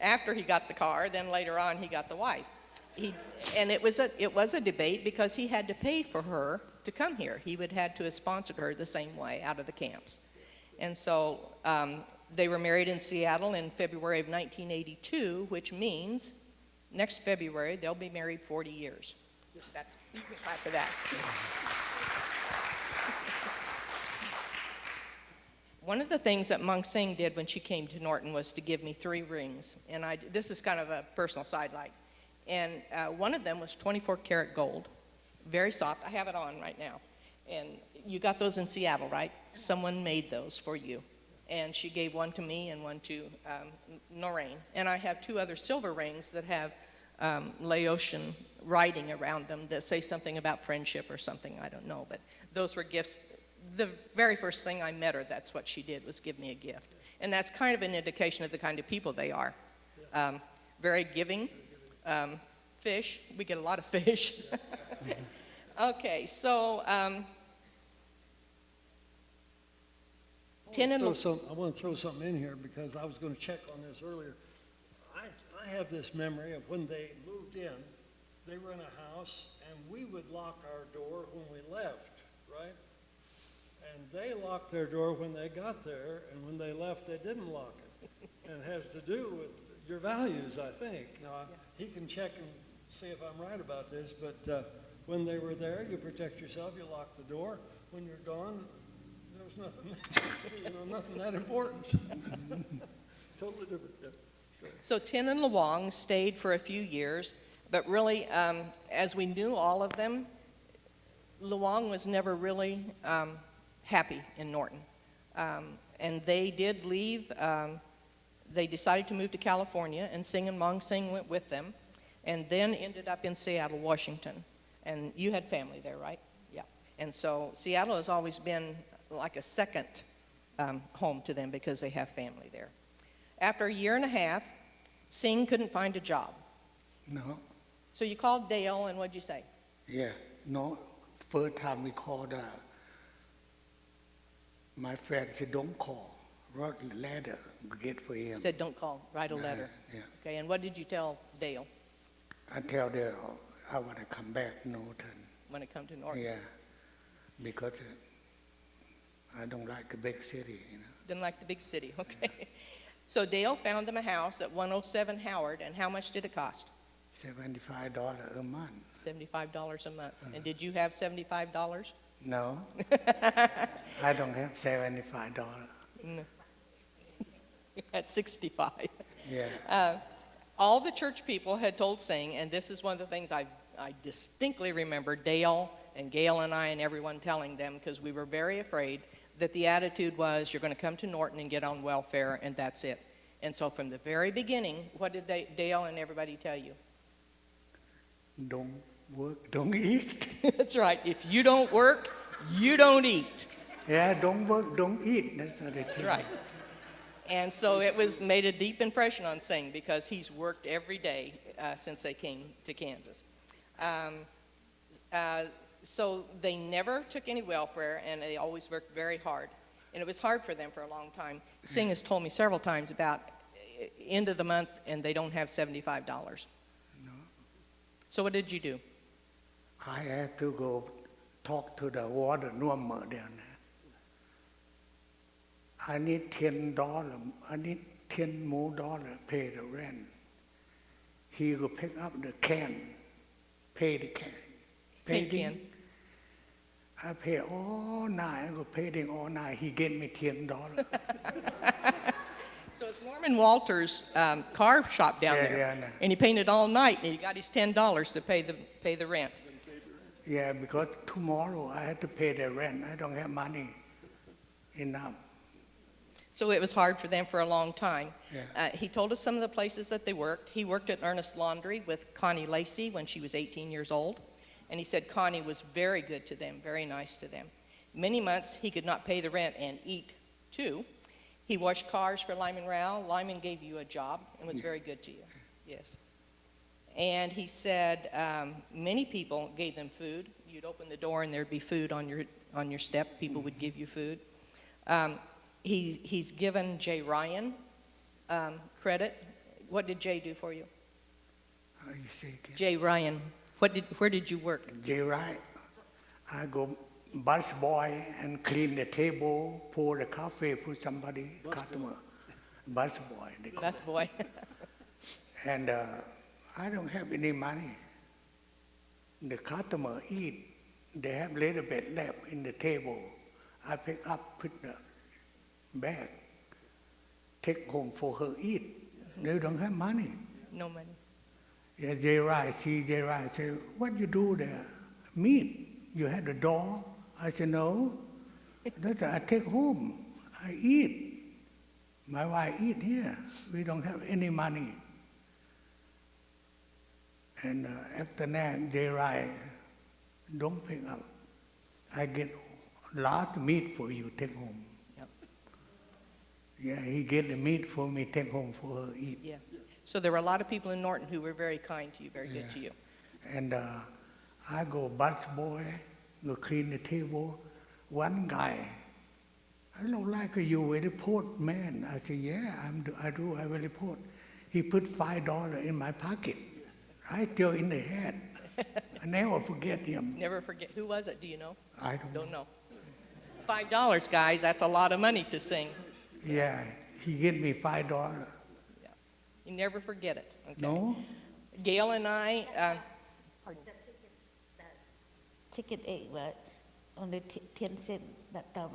after he got the car, then later on he got the wife. And it was a debate because he had to pay for her to come here. He would had to have sponsored her the same way out of the camps. And so they were married in Seattle in February of 1982, which means next February they'll be married 40 years. That's, you can clap for that. One of the things that Mong Sing did when she came to Norton was to give me 3 rings. And this is kind of a personal sidelight. And one of them was 24 karat gold, very soft. I have it on right now. And you got those in Seattle, right? Someone made those for you. And she gave one to me and one to Noreen. And I have 2 other silver rings that have Laotian writing around them that say something about friendship or something, I don't know. But those were gifts. The very first thing I met her, that's what she did, was give me a gift. And that's kind of an indication of the kind of people they are. Very giving. Fish, we get a lot of fish. Okay, so I want to throw something in here because I was going to check on this earlier. I have this memory of when they moved in, they were in a house and we would lock our door when we left, right? And they locked their door when they got there, and when they left, they didn't lock it. And it has to do with your values, I think. Now, he can check and see if I'm right about this, but when they were there, you protect yourself, you lock the door. When you're gone, there was nothing, nothing that important. Totally different. Yeah. So Tin and Luong stayed for a few years, but really, as we knew all of them, Luong was never really happy in Norton. And they did leave. They decided to move to California, and Singh and Mong Sing went with them, and then ended up in Seattle, Washington. And you had family there, right? Yeah. And so Seattle has always been like a second home to them because they have family there. After a year and a half, Singh couldn't find a job. No. So you called Dale, and what'd you say? Yeah. No. First time we called, my friend said, don't call. Wrote a letter, get for him. Said don't call, write a letter. Yeah. Okay, and what did you tell Dale? I tell Dale I want to come back to Norton. When it come to Norton? Yeah. Because I don't like the big city, Didn't like the big city, okay. So Dale found them a house at 107 Howard, and how much did it cost? $75 a month. $75 a month. And did you have $75? No. I don't have $75. No. You had 65. Yeah. All the church people had told Singh, and this is one of the things I distinctly remember Dale and Gail and I and everyone telling them, because we were very afraid that the attitude was, you're going to come to Norton and get on welfare, and that's it. And so from the very beginning, what did Dale and everybody tell you? Don't work, don't eat. That's right. If you don't work, you don't eat. Yeah, don't work, don't eat. That's what they tell That's me. right. And so it was made a deep impression on Singh because he's worked every day since they came to Kansas. So they never took any welfare, and they always worked very hard. And it was hard for them for a long time. Singh has told me several times about end of the month, and they don't have $75. No. So what did you do? I had to go talk to the water normal down there. I need $10. I need $10 more pay the rent. He go pick up the can, pay the can. Pay can. I pay all night. I go pay them all night. He gave me $10. So it's Norman Walters' car shop down Yeah, there, yeah, I know. and he painted all night, and he got his $10 to pay the rent. Yeah, because tomorrow I had to pay the rent. I don't have money enough. So it was hard for them for a long time. Yeah. He told us some of the places that they worked. He worked at Ernest Laundry with Connie Lacey when she was 18 years old. And he said Connie was very good to them, very nice to them. Many months he could not pay the rent and eat too. He washed cars for Lyman Rao. Lyman gave you a job and was very good to you. Yes. And he said many people gave them food. You'd open the door and there'd be food on your step. People would give you food. He's given Jay Ryan credit. What did Jay do for you? How you say again? Jay Ryan. Where did you work? Jay Wright. I go bus boy and clean the table, pour the coffee for somebody, customer. Bus boy. They call Bus it. boy. And I don't have any money. The customer eat. They have a little bit left in the table. I pick up, put the bag, take home for her eat. They don't have money. No money. Yeah, Jay Wright, see Jay Wright say, what you do there? Meat. You had the door? I said, no. That's I take home. I eat. My wife eat here. We don't have any money. And after that, Jay Wright, don't pick up. I get lot meat for you, take home. Yep. Yeah, he get the meat for me, take home for her eat. Yeah. So there were a lot of people in Norton who were very kind to you, very good to you. And I go bus boy, go clean the table. One guy, I don't like you very poor man. I say, yeah, I very poor. He put $5 in my pocket. I still in the head. I never forget him. Never forget. Who was it? Do you know? I Don't know. $5, guys. That's a lot of money to sing. Yeah, he gave me $5. Yeah. You never forget it. Okay. No? Gail and I. Ticket 8, right? Only 10 cents that time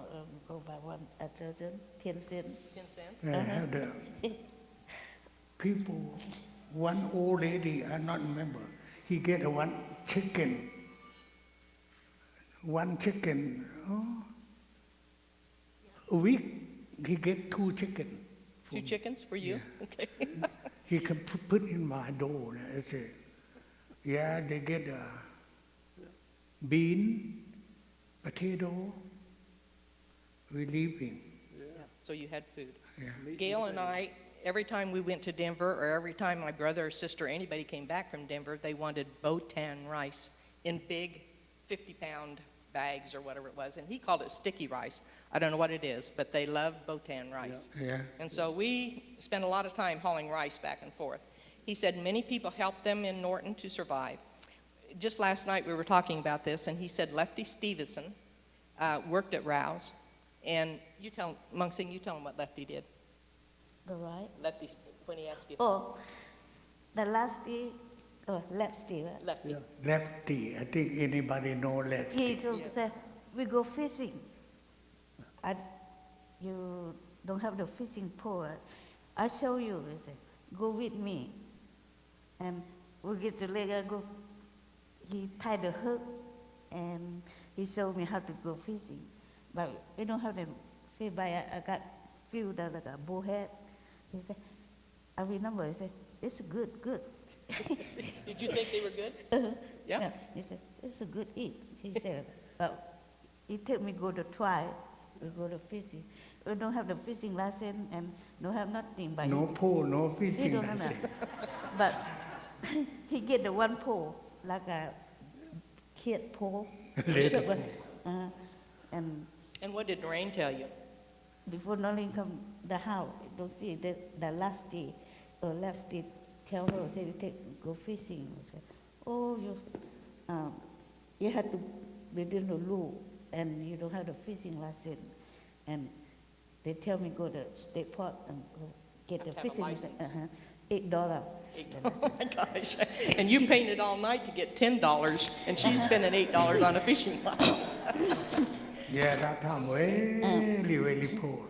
go by one at 10 cents. 10 cents. I have the people, one old lady, I not remember, he get one chicken, a week, he get 2 chicken. Two chickens for you? Yeah. Okay. He can put in my door. I say, yeah, they get bean, potato, we leaving. Yeah. So you had food. Yeah. Gail and I, every time we went to Denver, or every time my brother or sister or anybody came back from Denver, they wanted Botan rice in big 50-pound bags or whatever it was. And he called it sticky rice. I don't know what it is, but they love Botan rice. Yeah. And so we spent a lot of time hauling rice back and forth. He said many people helped them in Norton to survive. Just last night we were talking about this, and he said Lefty Stevenson worked at Rouse. And you tell, Mungsing, you tell him what Lefty did. The right? Lefty, when he asked you. Oh, the last day, Lefty, right? Lefty. Yeah. Lefty, I think anybody know lefty. He told say, we go fishing. You don't have the fishing pole. I show you. He said, go with me. And we get to lake and go. He tied the hook and he showed me how to go fishing. But we don't have the fish, but I got few that like a bullhead. He said, I remember, he said, it's good. Did you think they were good? Yeah. He said, it's a good eat. He said, but he took me go to try, we go to fishing. We don't have the fishing license and don't have nothing. But No pole, no he fishing don't have license. that. But he get the one pole, like a kid pole. Little Short one. And what did Noreen tell you? before Noreen come the house, don't see the last day, tell her, say, go fishing. I said, oh, you have to within the law, and you don't have the fishing license. And they tell me go to state park and go get the Have to have a fishing license. license. $8. Oh my gosh. And you painted all night to get $10, and she's spending $8 on a fishing license. Yeah, that time very poor.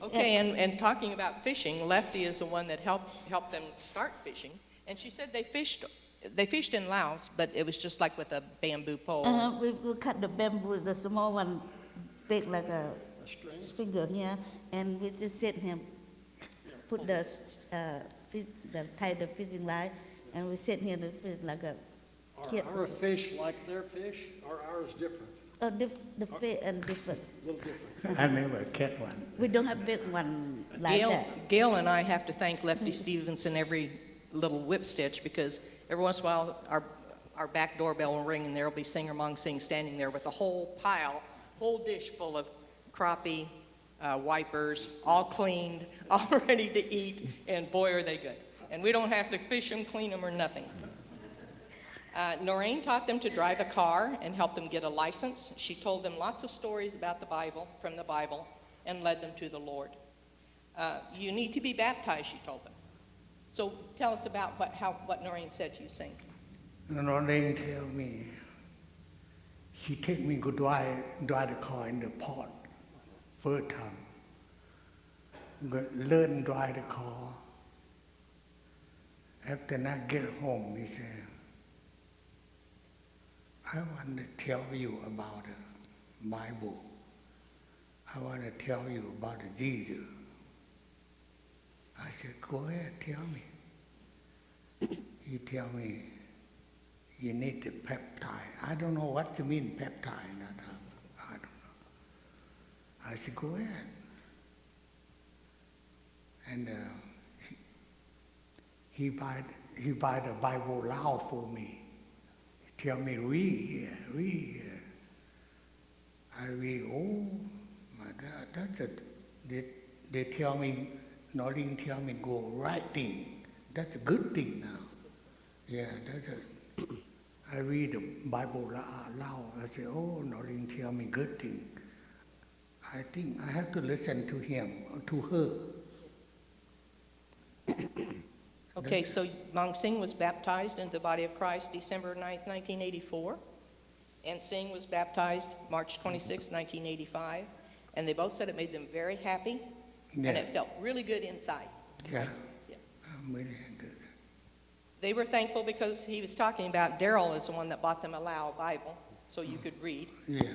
Okay, and talking about fishing, Lefty is the one that helped them start fishing. And she said they fished in Laos, but it was just like with a bamboo pole. We cut the bamboo, the small one, big like a finger here, and we just sit him, put the tie the fishing line, and we sit here the fish like a kid. Are our fish like their fish, or ours different? The fish and different. A little different. I never catch one. We don't have big one like that. Gail and I have to thank Lefty Stevenson every little whip stitch, because every once in a while our back doorbell will ring and there'll be Singer Mong Sing standing there with a whole dish full of crappie, wipers, all cleaned, all ready to eat, and boy are they good. And we don't have to fish them, clean them, or nothing. Noreen taught them to drive a car and helped them get a license. She told them lots of stories about the Bible, from the Bible, and led them to the Lord. You need to be baptized, she told them. So tell us about what Noreen said to you, Sing. Noreen tell me, she take me go drive the car in the port, first time. Learn drive the car. After I get home, he said, I want to tell you about the Bible. I want to tell you about Jesus. I said, go ahead, tell me. He tell me, you need the peptide. I don't know what you mean peptide. I don't know. I said, go ahead. And he buy the Bible loud for me. Tell me, read here. I read, oh my God, that's it. They tell me, Noreen tell me, go right thing. That's a good thing now. Yeah, I read the Bible loud. I say, oh, Noreen tell me good thing. I think I have to listen to him, to her. Okay, so Mong Sing was baptized into the body of Christ December 9th, 1984. And Sing was baptized March 26, 1985. And they both said it made them very happy, and it felt really good inside. Yeah. Yeah. Really good. They were thankful because he was talking about Daryl is the one that bought them a Lao Bible, so you could read. Yeah.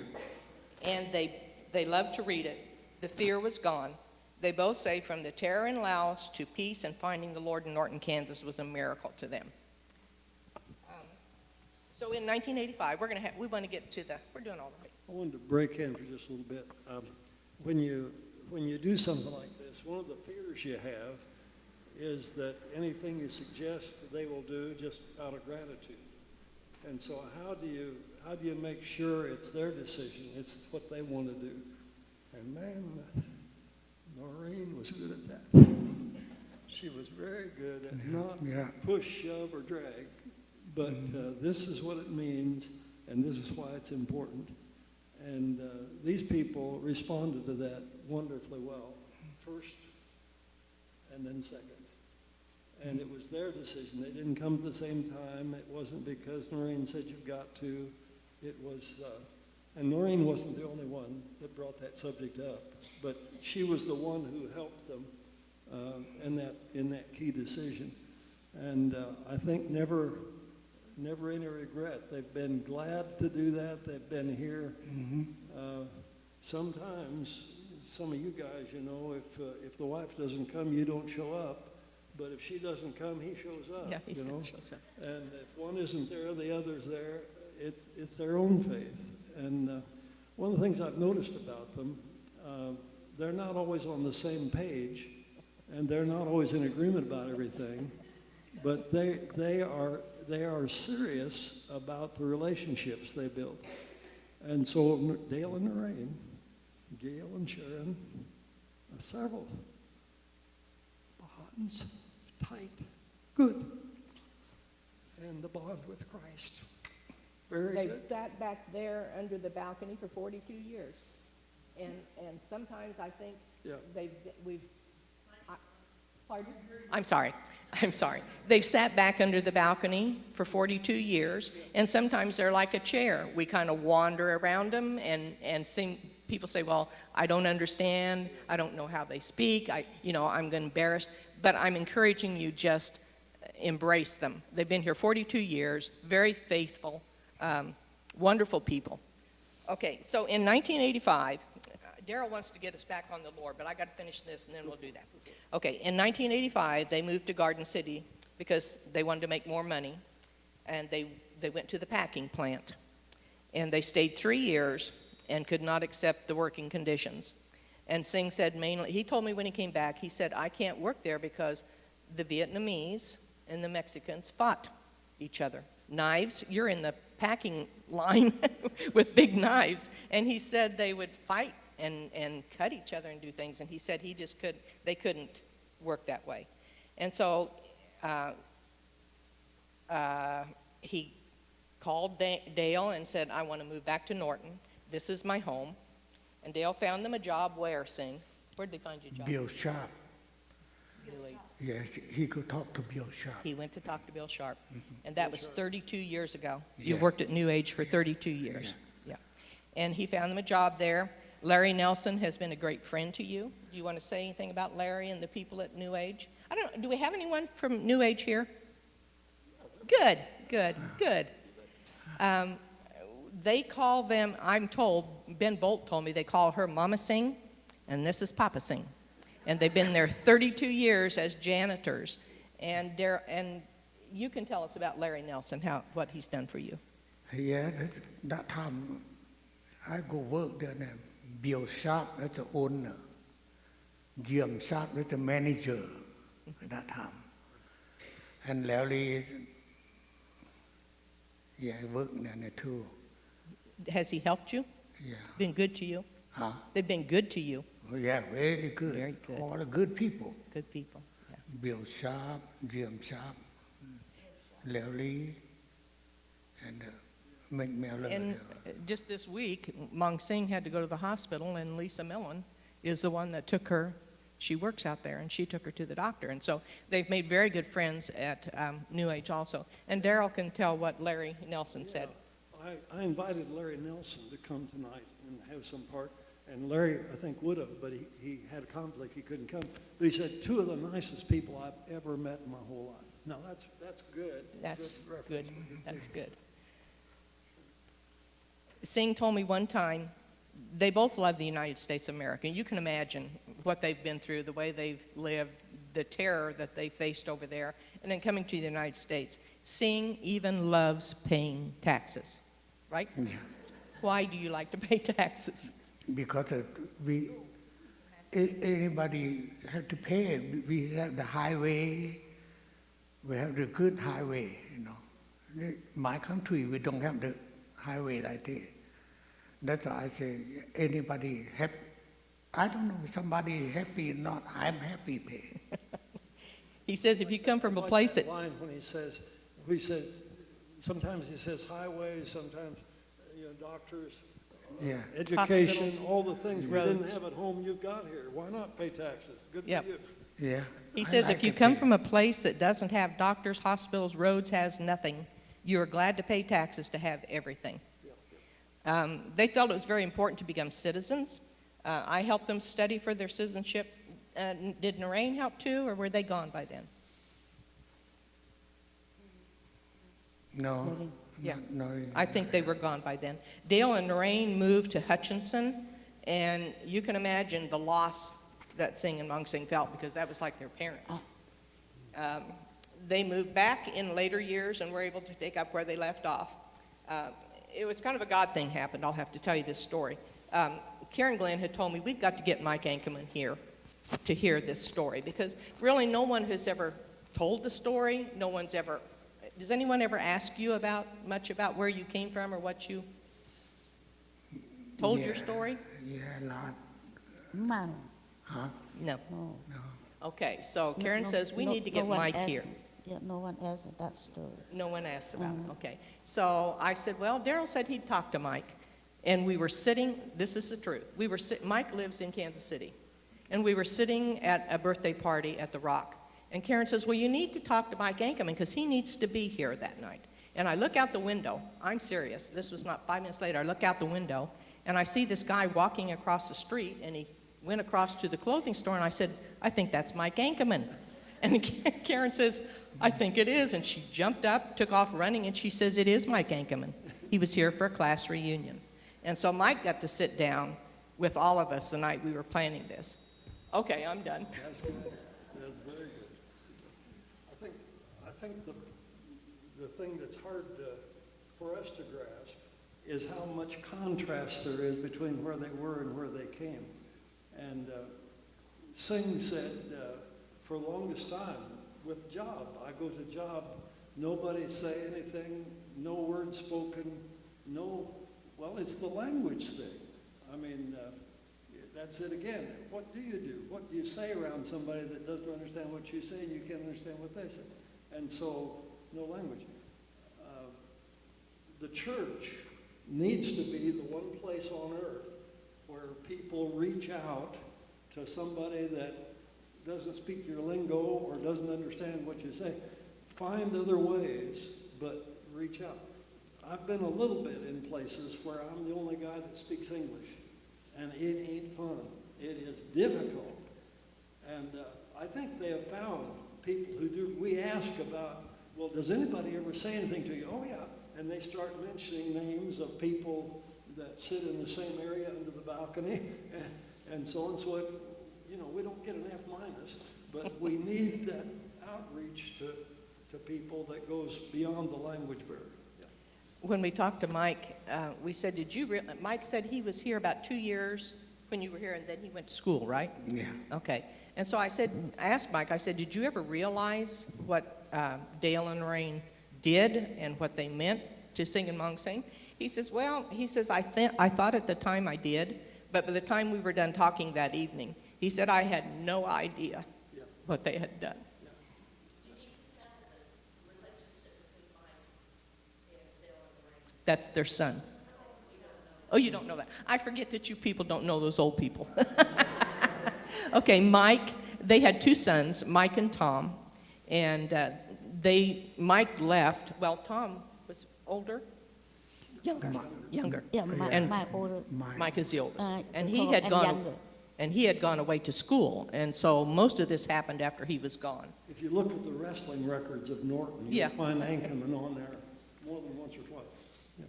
And they loved to read it. The fear was gone. They both say from the terror in Laos to peace and finding the Lord in Norton, Kansas was a miracle to them. So in 1985, we want to get to we're doing all right. I wanted to break in for just a little bit. When you do something like this, one of the fears you have is that anything you suggest they will do just out of gratitude. And so how do you make sure it's their decision, it's what they want to do? And man, Noreen was good at that. She was very good at not push, shove, or drag. But this is what it means, and this is why it's important. And these people responded to that wonderfully well, first and then second. And it was their decision. They didn't come at the same time. It wasn't because Noreen said you've got to. It was, and Noreen wasn't the only one that brought that subject up, but she was the one who helped them in that key decision. And I think never never any regret. They've been glad to do that. They've been here. Sometimes, some of you guys, you know, if the wife doesn't come, you don't show up. But if she doesn't come, he shows up. Yeah, he you still know? shows up. And if one isn't there, the other's there. It's their own faith. And one of the things I've noticed about them, they're not always on the same page, and they're not always in agreement about everything. But they are serious about the relationships they build. And so Dale and Lorraine, Gail and Sharon, several bonds, tight, good, and the bond with Christ. Very They've good. sat back there under the balcony for 42 years. And sometimes I think Yeah. Pardon? I'm sorry. They've sat back under the balcony for 42 years, and sometimes they're like a chair. We kind of wander around them and people say, well, I don't understand. I don't know how they speak. I'm embarrassed. But I'm encouraging you, just embrace them. They've been here 42 years, very faithful, wonderful people. Okay, so in 1985, Daryl wants to get us back on the Lord, but I got to finish this and then we'll do that. Okay, in 1985, they moved to Garden City because they wanted to make more money, and they went to the packing plant. And they stayed 3 years and could not accept the working conditions. And Singh said mainly, he told me when he came back, he said, I can't work there because the Vietnamese and the Mexicans fought each other. Knives, you're in the packing line with big knives. And he said they would fight and cut each other and do things. And he said they couldn't work that way. And so he called Dale and said, I want to move back to Norton. This is my home. And Dale found them a job where, Singh? Where did they find you a job? Bill Sharp. Really? Yes, he could talk to Bill Sharp. He went to talk to Bill Sharp. And that was 32 years ago. Yeah. You've worked at New Age for 32 years. Yeah. And he found them a job there. Larry Nelson has been a great friend to you. Do you want to say anything about Larry and the people at New Age? I don't know. Do we have anyone from New Age here? Good. They call them, I'm told, Ben Bolt told me they call her Mama Singh, and this is Papa Singh. And they've been there 32 years as janitors. And you can tell us about Larry Nelson, what he's done for you. Yeah, that time I go work there. Bill Sharp, that's the owner. Jim Sharp, that's the manager at that time. And Larry, I worked there too. Has he helped you? Yeah. Been good to you? Huh? They've been good to you. Oh, yeah, very good. Very good. All the good people. Good people. Yeah. Bill Sharp, Jim Sharp, Larry, and McMillan. And just this week, Mong Singh had to go to the hospital, and Lisa Millen is the one that took her. She works out there, and she took her to the doctor. And so they've made very good friends at New Age also. And Daryl can tell what Larry Nelson said. I invited Larry Nelson to come tonight and have some part. And Larry, I think, would have, but he had a conflict. He couldn't come. But he said, 2 of the nicest people I've ever met in my whole life. Now, that's good. That's reference. good. That's good. Singh told me one time, they both love the United States of America. You can imagine what they've been through, the way they've lived, the terror that they faced over there, and then coming to the United States. Singh even loves paying taxes, right? Yeah. Why do you like to pay taxes? Because anybody have to pay. We have the highway, we have the good highway, My country, we don't have the highway like this. That's why I say anybody happy. I don't know if somebody happy or not. I'm happy pay. He says if you come from a place that... line when he says, sometimes he says highways, sometimes, doctors, Yeah. education, Hospitals, all the things we roads. didn't have at home you've got here. Why not pay taxes? Good Yep. for you. Yeah. He I says like if you to come pay. from a place that doesn't have doctors, hospitals, roads, has nothing, you are glad to pay taxes to have everything. They felt it was very important to become citizens. I helped them study for their citizenship. Did Narain help too, or were they gone by then? No. Yeah. No. I think they were gone by then. Dale and Lorraine moved to Hutchinson, and you can imagine the loss that Sing and Mung Sing felt, because that was like their parents. They moved back in later years and were able to take up where they left off. It was kind of a God thing happened. I'll have to tell you this story. Karen Glenn had told me, we've got to get Mike Ankerman here to hear this story, because really no one has ever told the story. No one's ever, does anyone ever ask you much about where you came from or what you told your story? Yeah, not. Man. Huh? No. No. Okay, so Karen says we need to get one Mike asked- here. Yeah, no one asked that story. No one asks about it, okay. So I said, well, Daryl said he'd talk to Mike. And we were sitting, this is the truth, Mike lives in Kansas City. And we were sitting at a birthday party at the Rock. And Karen says, well, you need to talk to Mike Ankerman because he needs to be here that night. And I look out the window, I'm serious, this was not 5 minutes later, I look out the window and I see this guy walking across the street, and he went across to the clothing store, and I said, I think that's Mike Ankerman. And Karen says, I think it is. And she jumped up, took off running, and she says, it is Mike Ankerman. He was here for a class reunion. And so Mike got to sit down with all of us the night we were planning this. Okay, I'm done. That's good. That's very good. I think the thing that's hard for us to grasp is how much contrast there is between where they were and where they came. And Singh said, for the longest time, with job, I go to job, nobody say anything, no word spoken, well, it's the language thing. I mean, that's it again. What do you do? What do you say around somebody that doesn't understand what you say and you can't understand what they say? And so, no language. The church needs to be the one place on earth where people reach out to somebody that doesn't speak your lingo or doesn't understand what you say. Find other ways, but reach out. I've been a little bit in places where I'm the only guy that speaks English, and it ain't fun. It is difficult. And I think they have found people who do. We ask about, well, does anybody ever say anything to you? Oh, yeah. And they start mentioning names of people that sit in the same area under the balcony and so on. So, we don't get an F minus, but we need that outreach to people that goes beyond the language barrier. Yeah. When we talked to Mike, we said, Mike said he was here about 2 years when you were here, and then he went to school, right? Yeah. Okay. And so I asked Mike, I said, did you ever realize what Dale and Lorraine did and what they meant to Sing and Mung Sing? He says, I thought at the time I did, but by the time we were done talking that evening, he said, I had no idea what they had done. That's their son. Oh, you don't know that. I forget that you people don't know those old people. Okay, Mike, they had 2 sons, Mike and Tom, and Mike left. Well, Tom was older? Younger. Yeah, And my older. Mike is the oldest. And younger. he had gone away to school, and so most of this happened after he was gone. If you look at the wrestling records of Norton, you'll find Ankerman on there more than once or twice. Yeah.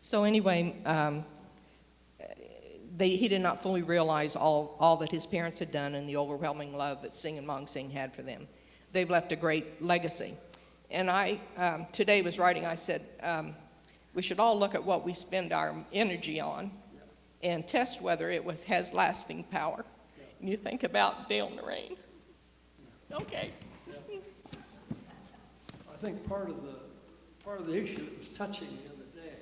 So anyway, he did not fully realize all that his parents had done and the overwhelming love that Sing and Mung Sing had for them. They've left a great legacy. And I today was writing, I said, we should all look at what we spend our energy on and test whether it has lasting power. And you think about Dale and Lorraine. Okay. Yeah. I think part of the issue that was touching the other day,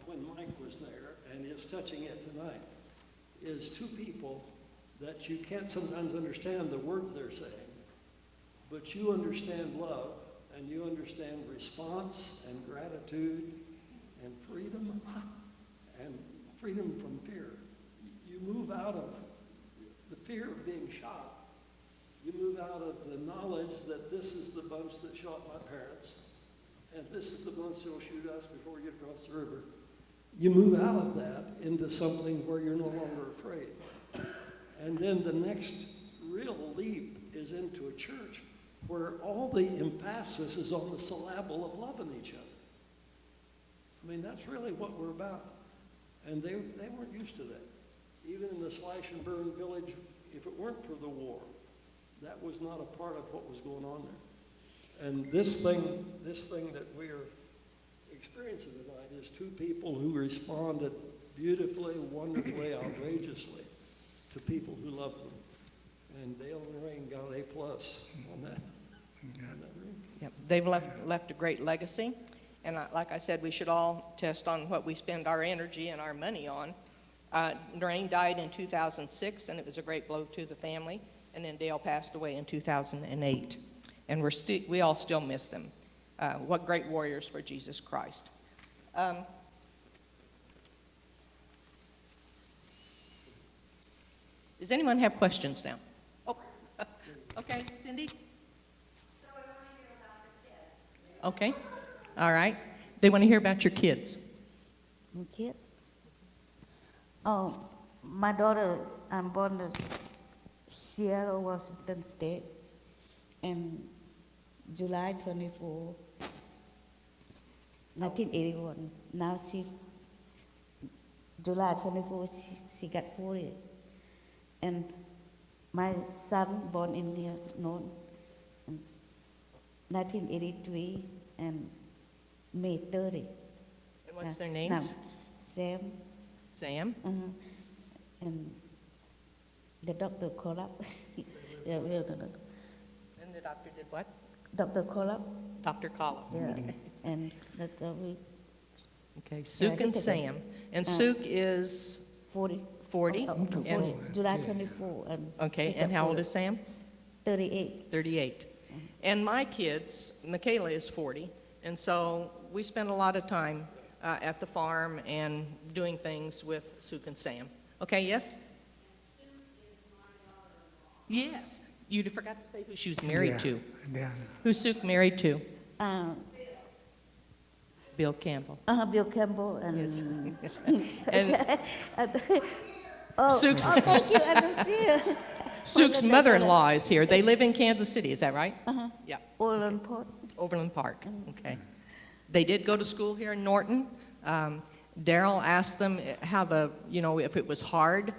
when Mike was there, and is touching it tonight, is 2 people that you can't sometimes understand the words they're saying, but you understand love, and you understand response and gratitude and freedom from fear. You move out of the fear of being shot. You move out of the knowledge that this is the bunch that shot my parents, and this is the bunch that will shoot us before we get across the river. You move out of that into something where you're no longer afraid. And then the next real leap is into a church where all the emphasis is on the syllable of loving each other. I mean, that's really what we're about. And they weren't used to that. Even in the slash and burn village, if it weren't for the war, that was not a part of what was going on there. And this thing that we're experiencing tonight is two people who responded beautifully, wonderfully, outrageously to people who loved them. And Dale and Rain got A+ on that. Yep. They've left a great legacy. And like I said, we should all test on what we spend our energy and our money on. Rain died in 2006, and it was a great blow to the family. And then Dale passed away in 2008. And we all still miss them. What great warriors for Jesus Christ. Does anyone have questions now? Oh, okay, Cindy? Okay, all right. They want to hear about your kids. My kid? Oh, my daughter, I'm born in Seattle, Washington State, in July 24, 1981. Now July 24, she got 40. And my son born in here, in 1983 and May 30. And what's their names? Sam. Sam? And the doctor called up. Yeah, And the doctor did what? Dr. called up. Dr. Collins. Yeah. And that we Okay, Suk and Sam. And Suk is 40. 40? And July 24. And Okay, and how old is Sam? 38. 38. And my kids, Michaela is 40, and so we spend a lot of time at the farm and doing things with Suk and Sam. Okay, yes? Yes. You forgot to say who she was married to. Yeah. Who's Suk married to? Bill Campbell. Bill Campbell and... And oh, Suk's, thank you, I don't see it. Suk's mother-in-law is here. They live in Kansas City, is that right? Yeah. Orland Port. Overland Park, okay. They did go to school here in Norton. Daryl asked them how if it was hard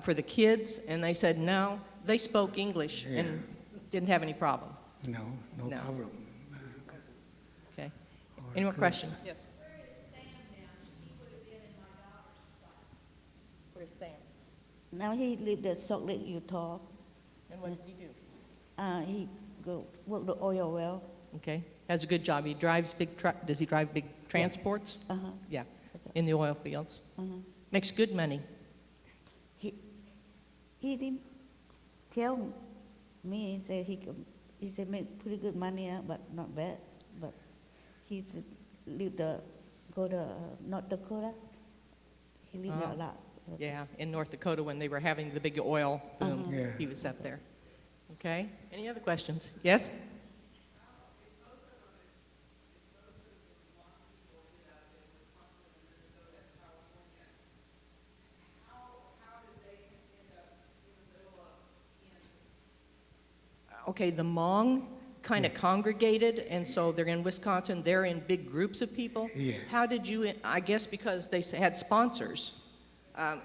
for the kids, and they said no. They spoke English and didn't have any problem. No problem. Okay. Any more questions? Yes. Where is Sam now? He would have been in my daughter's spot. Where's Sam? Now he lived at Salt Lake, Utah. And what does he do? He go work the oil well. Okay. Has a good job. He drives big truck. Does he drive big transports? Yeah. In the oil fields. Makes good money. He didn't tell me. He said make pretty good money out, but not bad. But he go to North Dakota. He lived there a lot. Yeah, in North Dakota when they were having the big oil boom. Yeah. He was up there. Okay. Any other questions? Yes? Okay, the Hmong kind of congregated, and so they're in Wisconsin. They're in big groups of people. Yeah. How did you, I guess because they had sponsors.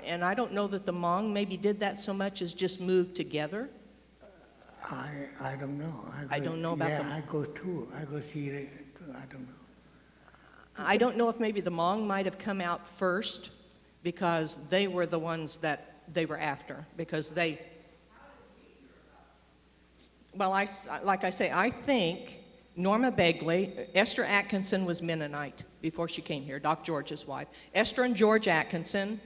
And I don't know that the Hmong maybe did that so much as just moved together. I don't know. I don't know about them. I go too. I go see it. I don't know. I don't know if maybe the Hmong might have come out first because they were the ones that they were after, because they... Well, like I say, I think Norma Begley, Esther Atkinson was Mennonite before she came here, Doc George's wife. Esther and George Atkinson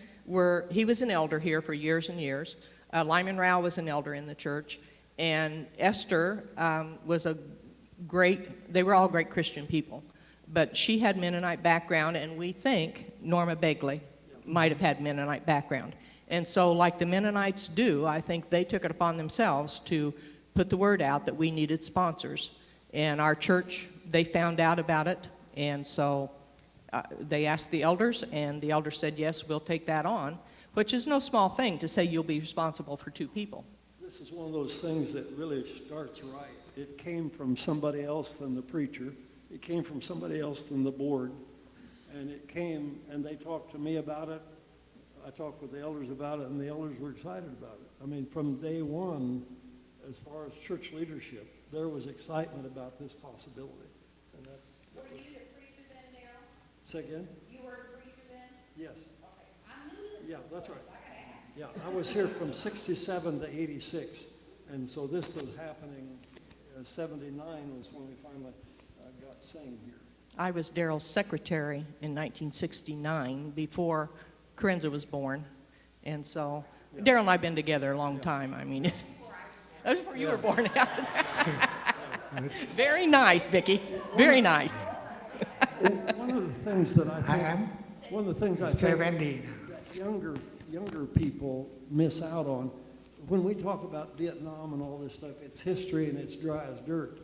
he was an elder here for years and years. Lyman Rao was an elder in the church. And Esther was they were all great Christian people. But she had Mennonite background, and we think Norma Begley might have had Mennonite background. And so like the Mennonites do, I think they took it upon themselves to put the word out that we needed sponsors. And our church, they found out about it, and so they asked the elders, and the elders said, yes, we'll take that on, which is no small thing to say you'll be responsible for 2 people. The This is one of those things that really starts right. It came from somebody else than the preacher. It came from somebody else than the board. And it came, and they talked to me about it. I talked with the elders about it, and the elders were excited about it. I mean, from day one, as far as church leadership, there was excitement about this possibility. And that's, Were you the preacher then, Darrell? say again? You were a preacher then? Yes. Okay. I'm new to this. Yeah, that's right. I gotta ask. Yeah, I was here from 67 to 86, and so this was happening, 79 was when we finally got sane here. I was Daryl's secretary in 1969, before Corinza was born. And so, Daryl and I have been together a long time. I mean, that was before you were born. Very nice, Vicki. Very nice. One of the things that I I think, am one of the things I think 70. that younger people miss out on, when we talk about Vietnam and all this stuff, it's history and it's dry as dirt.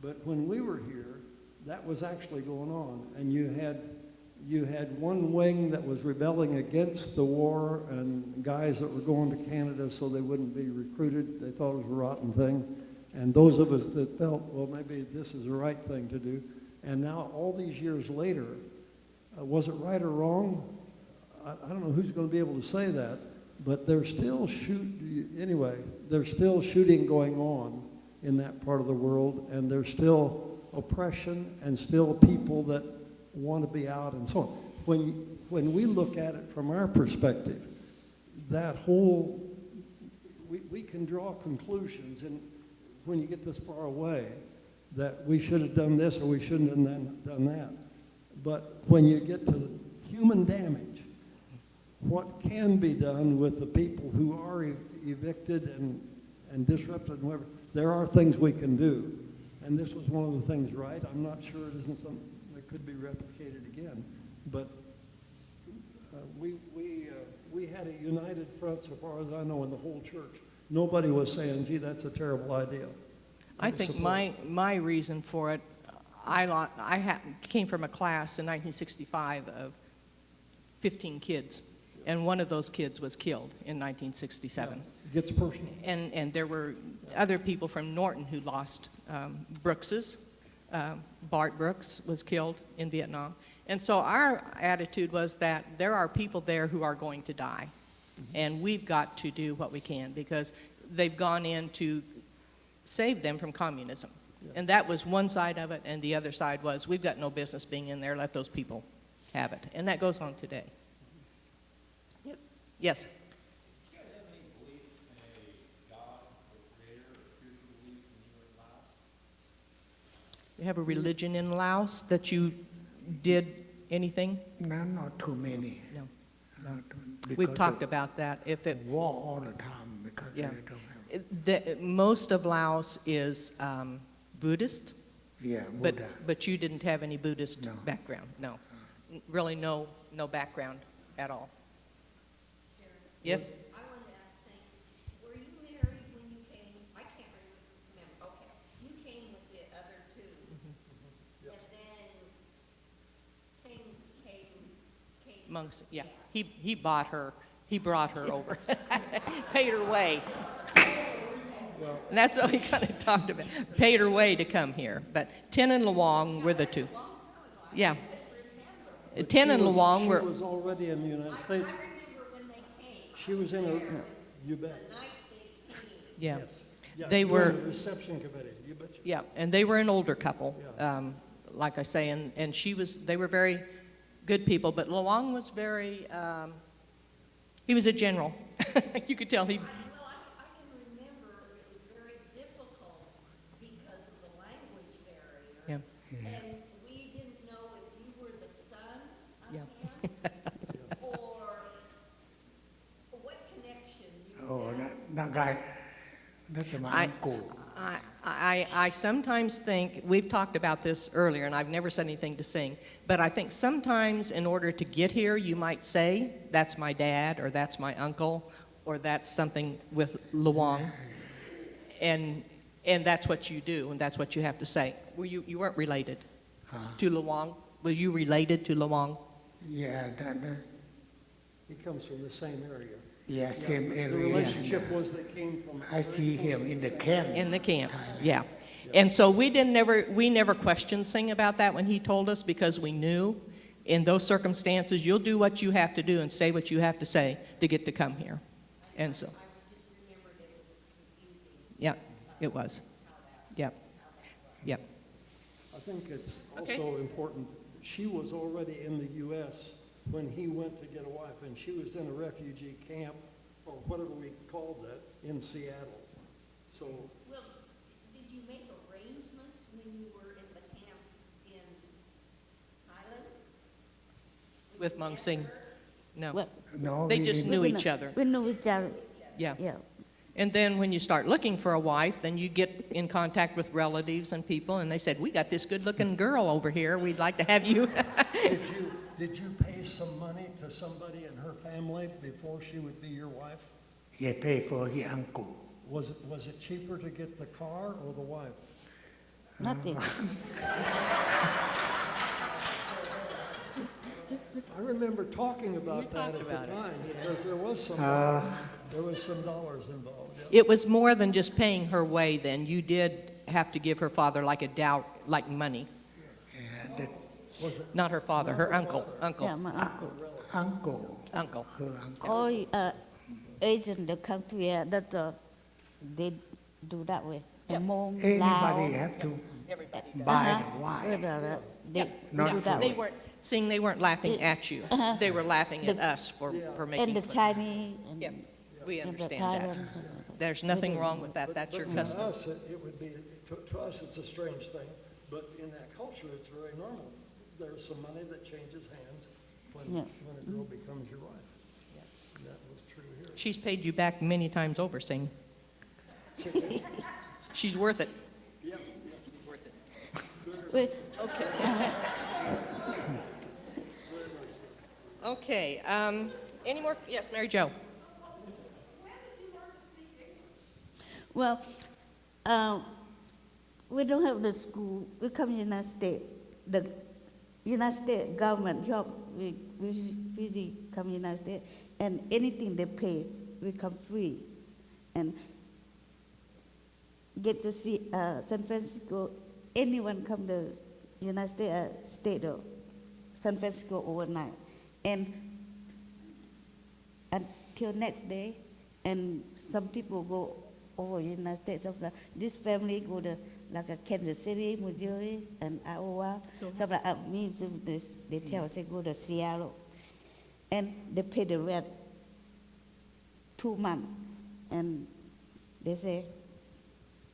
But when we were here, that was actually going on, and you had one wing that was rebelling against the war, and guys that were going to Canada so they wouldn't be recruited. They thought it was a rotten thing. And those of us that felt, well, maybe this is the right thing to do. And now, all these years later, was it right or wrong? I don't know who's going to be able to say that, but there's still there's still shooting going on in that part of the world, and there's still oppression and still people that want to be out and so on. When we look at it from our perspective, that whole, we can draw conclusions, and when you get this far away, that we should have done this or we shouldn't have done that. But when you get to human damage, what can be done with the people who are evicted and disrupted and whatever, there are things we can do. And this was one of the things, right? I'm not sure it isn't something that could be replicated again, but we had a united front, so far as I know, in the whole church. Nobody was saying, gee, that's a terrible idea. I think my reason for it, I came from a class in 1965 of 15 kids, and one of those kids was killed in 1967. It gets personal. And there were other people from Norton who lost Brooks's. Bart Brooks was killed in Vietnam. And so our attitude was that there are people there who are going to die. And we've got to do what we can, because they've gone in to save them from communism. And that was one side of it, and the other side was, we've got no business being in there, let those people have it. And that goes on today. Yep. Yes? Do you guys have any belief in a God or creator or spiritual beliefs in you in Laos? You have a religion in Laos that you did anything? No, not too many. No. Not too- We've because talked of about that. If it, war all the time because Yeah. they don't have. most of Laos is Buddhist, Yeah, but Buddha. but you didn't have any Buddhist No. background. No, really no background at all. Yes. I wanted to ask Saint, were you married when you came? I can't remember. Okay. You came with the other two. And then Saint came. Monks. Yeah. He bought her. He brought her over. Paid her way. And that's what we kind of talked about. Paid her way to come here. But Tin and Luong were the two. Yeah. Tin and Luong were. She was already in the United States. I remember when they came. She was in a, you bet. The night they came. Yeah. Yes. Yeah, They you were were- in the reception committee, you betcha. Yeah, and they were an older couple, Yeah. like I say, and they were very good people, but Luong was very, he was a general. You could tell he, Well, I can remember it was very difficult because of the language barrier. yeah. And we didn't know if you were the son of Yeah. him or what connection you Oh, had. that guy, that's my I- uncle. I sometimes think, we've talked about this earlier, and I've never said anything to Sing, but I think sometimes in order to get here, you might say, that's my dad, or that's my uncle, or that's something with Luong. And that's what you do, and that's what you have to say. You weren't related to Luong? Were you related to Luong? Yeah, that, He comes from the same area. Yeah, same The area. relationship was they came from. I very see close him to in the same- camp. In the camps, yeah. And so we never questioned Singh about that when he told us, because we knew in those circumstances, you'll do what you have to do and say what you have to say to get to come here. And so, yeah, it was. Yeah, yeah. I think it's Okay. also important, she was already in the U.S. when he went to get a wife, and she was in a refugee camp, or whatever we called that, in Seattle. So, Well, did you make arrangements when you were in the camp in Thailand? With Mung Sing, no. Well, No, They we just didn't. knew we each other. We knew each other. Yeah. Yeah. And then when you start looking for a wife, then you get in contact with relatives and people, and they said, we got this good-looking girl over here. We'd like to have you. did you pay some money to somebody in her family before she would be your wife? He paid for his uncle. Was it cheaper to get the car or the wife? Nothing. I remember talking about that at the time, because there was some dollars involved. Yeah. It was more than just paying her way then. You did have to give her father like a dower, like money. Yeah, that Was it? Not her father, her uncle. Yeah, Uncle. my uncle. uncle, Uncle. her uncle. All agents that come to here, that they do that way. Yep. Hmong, Anybody Lao. have to Everybody buy Uh-huh. the wife. They Not do that They way. weren't, seeing they weren't laughing at you. They were laughing at The- us for And making the fun. Chinese and Yep, we and the understand that. Thailand. There's nothing wrong with that. That's your But custom. to us, it would be, to us, it's a strange thing, but in that culture, it's very normal. There's some money that changes hands when Yeah. a girl becomes your wife. And that was true here. She's paid you back many times over, Singh. She's worth it. Yeah. She's worth it. Wait, Okay, any more? Yes, Mary Jo. well, we don't have the school. We come United States. The United States government job, we visit come United States, and anything they pay, we come free, and get to see San Francisco. Anyone come to United States or San Francisco overnight, and until next day, and some people go over United States. This family go to like a Kansas City, Missouri, and Iowa. Some like me, they tell us they go to Seattle, and they pay the rent 2 months, and they say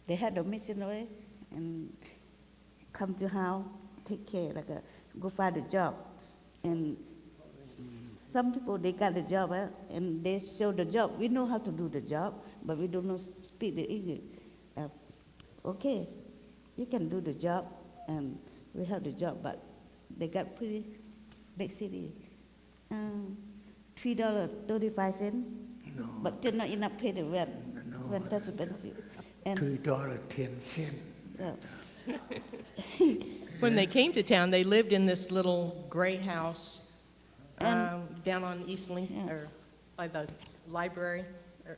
they had a missionary and come to house, take care, go find a job, and some people they got the job and they show the job. We know how to do the job, but we don't know speak the English. Okay, you can do the job, and we have the job, but they got pretty big city. $3.35, No, but still not enough pay the rent. No. Rent is expensive. And $2.10. When they came to town, they lived in this little gray house down on East Link, Yeah. or by the library, or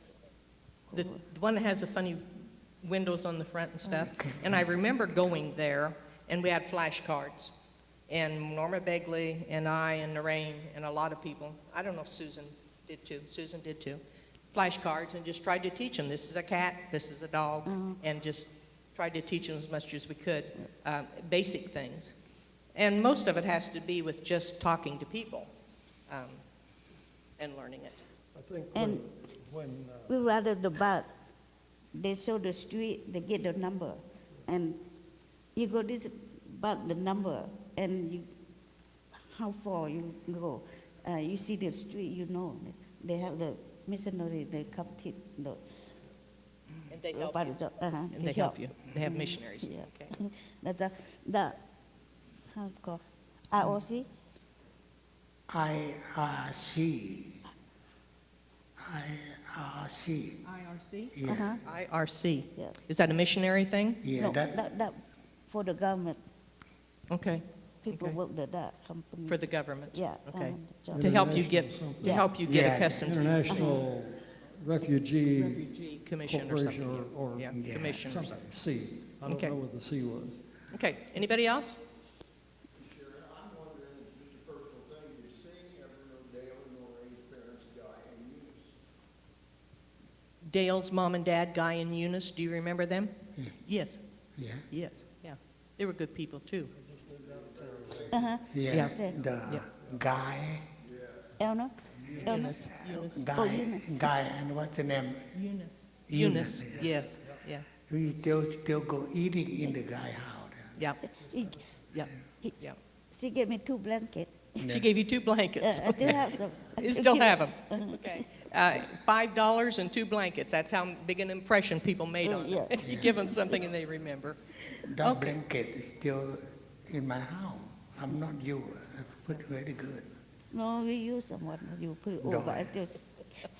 the one that has the funny windows on the front and stuff. And I remember going there, and we had flashcards. And Norma Begley and I and Lorraine and a lot of people, I don't know if Susan did too, flashcards, and just tried to teach them, this is a cat, this is a dog, and just tried to teach them as much as we could, basic things. And most of it has to be with just talking to people and learning it. I think And when we rather the bus, they show the street, they get the number, and you go this bus, the number, and you, how far you go. You see the street, you know. They have the missionary, they come teach the. And they help find you. a job. And they help you. They have missionaries. Yeah. Okay. The how's it called? IOC. IRC. IRC. IRC? Yeah, IRC. Yeah. Is that a missionary thing? yeah, No, that, that for the government. Okay. people Okay. worked at that company. For the government? Yeah. Okay. job. To help you get, International something. to help you get Yeah. accustomed to International Refugee refugee commission or Corporation something. or Yeah, Yeah. commission or something, something. C. I don't Okay. know what the C was. Okay, anybody else? Sharon, I'm wondering, just a personal thing, did Sing ever know Dale and Noreen's parents, Guy and Eunice? Dale's mom and dad, Guy and Eunice, do you remember them? Yeah. Yes, Yeah. yes, yeah. They were good people, too. Uh-huh. Yeah. Yeah. The Yeah. guy, Elna? Elna? Eunice, Eunice, guy, Eunice. guy, and what's the name? Eunice. Eunice, Eunice, yes, yeah, We still go eating in the guy house. yeah, He- yeah, he- yeah. She gave me 2 blankets. She gave you 2 blankets. I still have some. You still have them? Okay. $5 and 2 blankets, that's how big an impression people made on them. Yeah. You give them something and they remember. That Okay. blanket is still in my house. I'm not you. I put it very good. No, we use someone, you put it No. over, I just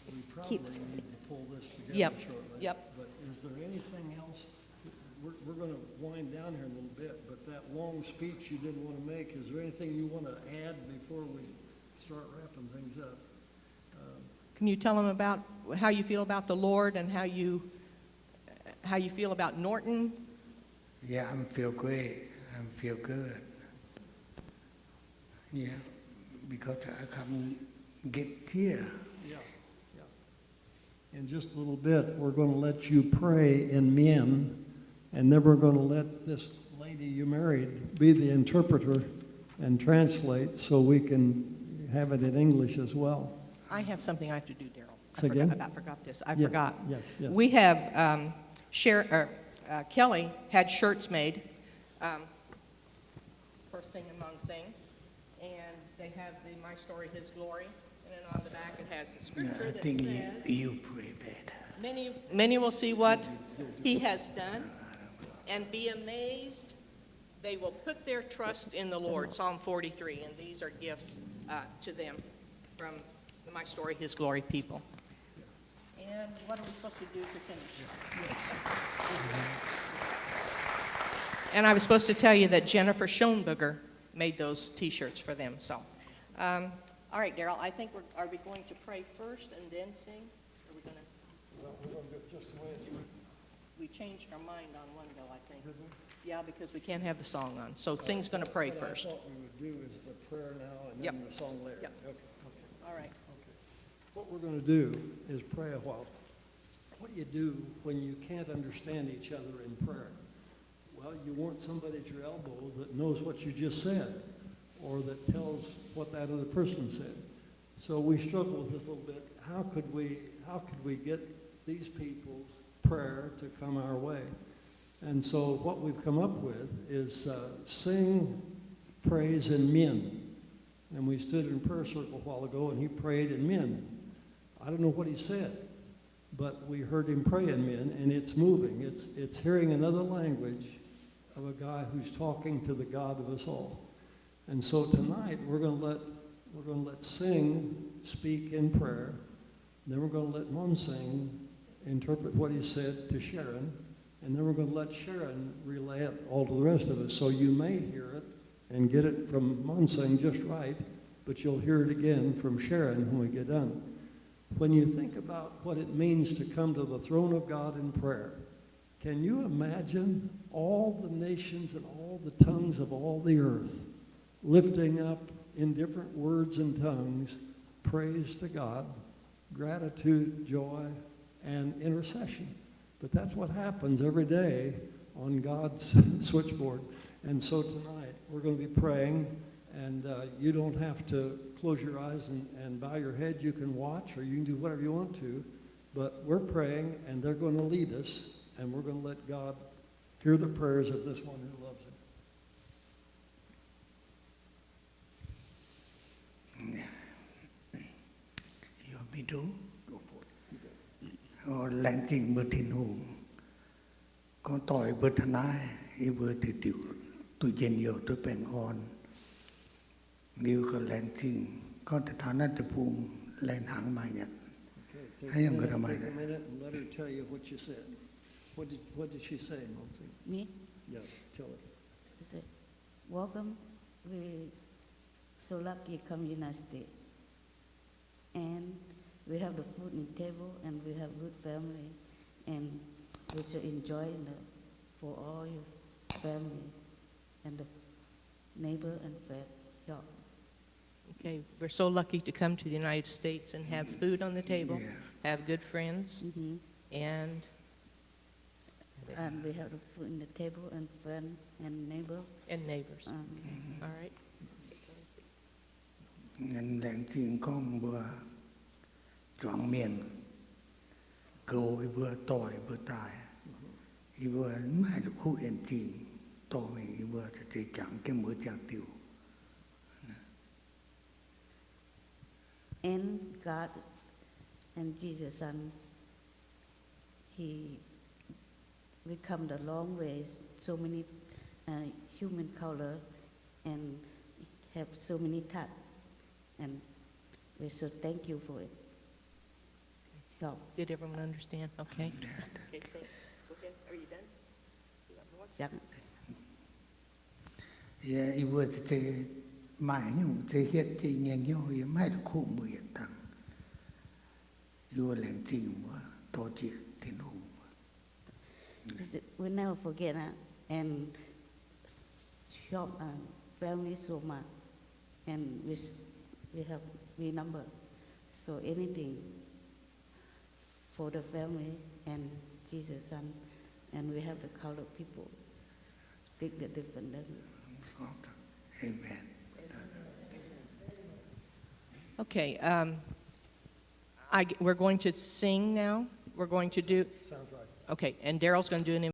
We keep. probably need to pull this together Yep, shortly. yep. But is there anything else? We're going to wind down here a little bit, but that long speech you didn't want to make, is there anything you want to add before we start wrapping things up? Can you tell them about how you feel about the Lord and how you feel about Norton? Yeah, I feel great. I feel good. Yeah, because I come get here. Yeah, yeah. In just a little bit, we're going to let you pray in Mien, and then we're going to let this lady you married be the interpreter and translate so we can have it in English as well. I have something I have to do, Daryl. Say again? I forgot this. I Yes, forgot. yes, yes. We have, Kelly had shirts made for Sing Among Sing, and they have the My Story, His Glory, and then on the back it has the I scripture that think says, you pray better. many will see what he has done and be amazed. They will put their trust in the Lord, Psalm 43, and these are gifts to them from the My Story, His Glory people. And what are we supposed to do to finish? And I was supposed to tell you that Jennifer Schoenberger made those T-shirts for them. So, all right, Daryl, I think are we going to pray first and then sing? Are we going to? Well, we're going to do it just the way it's written. We changed our mind on one though, I think. Yeah, because we can't have the song on. So Sing's going to pray first. What I thought we would do is the prayer now and Yep. then the song later. Yep. Okay. All right. What we're going to do is pray a while. What do you do when you can't understand each other in prayer? Well, you want somebody at your elbow that knows what you just said or that tells what that other person said. So we struggle with this a little bit. How could we get these people's prayer to come our way? And so what we've come up with is sing praise in Min. And we stood in prayer circle a while ago and he prayed in Min. I don't know what he said, but we heard him pray in Min, and it's moving. It's hearing another language of a guy who's talking to the God of us all. And so tonight we're going to let Sing speak in prayer. Then we're going to let Monsing interpret what he said to Sharon, and then we're going to let Sharon relay it all to the rest of us. So you may hear it and get it from Monsing just right, but you'll hear it again from Sharon when we get done. When you think about what it means to come to the throne of God in prayer, can you imagine all the nations and all the tongues of all the earth lifting up in different words and tongues praise to God, gratitude, joy, and intercession? But that's what happens every day on God's switchboard. And so tonight we're going to be praying, and you don't have to close your eyes and bow your head. You can watch or you can do whatever you want to, but we're praying and they're going to lead us, and we're going to let God hear the prayers of this one who loves him. You want me to? Go for it. Or landing within whom? Con tỏi bữa thân ai, y vừa thì tiểu tôi dân nhiều tôi bèn on. Nếu có landing, con thì thả nát từ vùng lên hàng mai nhận. Okay, I am gonna take mind a it. minute and let her tell you what you said. What did she say, Monty? Me? Yeah, tell her. He said, welcome we so lucky come United States. And we have the food in table, and we have good family, and we should enjoy for all your family and the neighbor and friend. Yeah. Okay, we're so lucky to come to the United States and have food on the table, Yeah. have good friends, and And we have the food in the table and friend and neighbor. neighbors. All right. Ngành làng chuyện con vừa chọn miền cầu vừa tỏi vừa tài vừa mai được khu yên chìm tỏi mình vừa sẽ chẳng cái mỡ chẳng tiêu. And God and Jesus, and we come the long ways, so many human color, and have so many types, and we so thank you for it. So, Did everyone understand? Okay. Okay, so, go ahead. Are you done? You got more? yeah. Yeah, vừa sẽ mãi nhung sẽ hiện thì nghe nhau mai được khu mười tăng vừa làng chuyện vừa to chuyện tiền hùng. We never forget and shop and family so much, and we have number, so anything for the family and Jesus, and we have the colored people speak the different language. Amen. Okay, we're going to sing now. We're going to do, Sounds right. okay, and Daryl's going to do an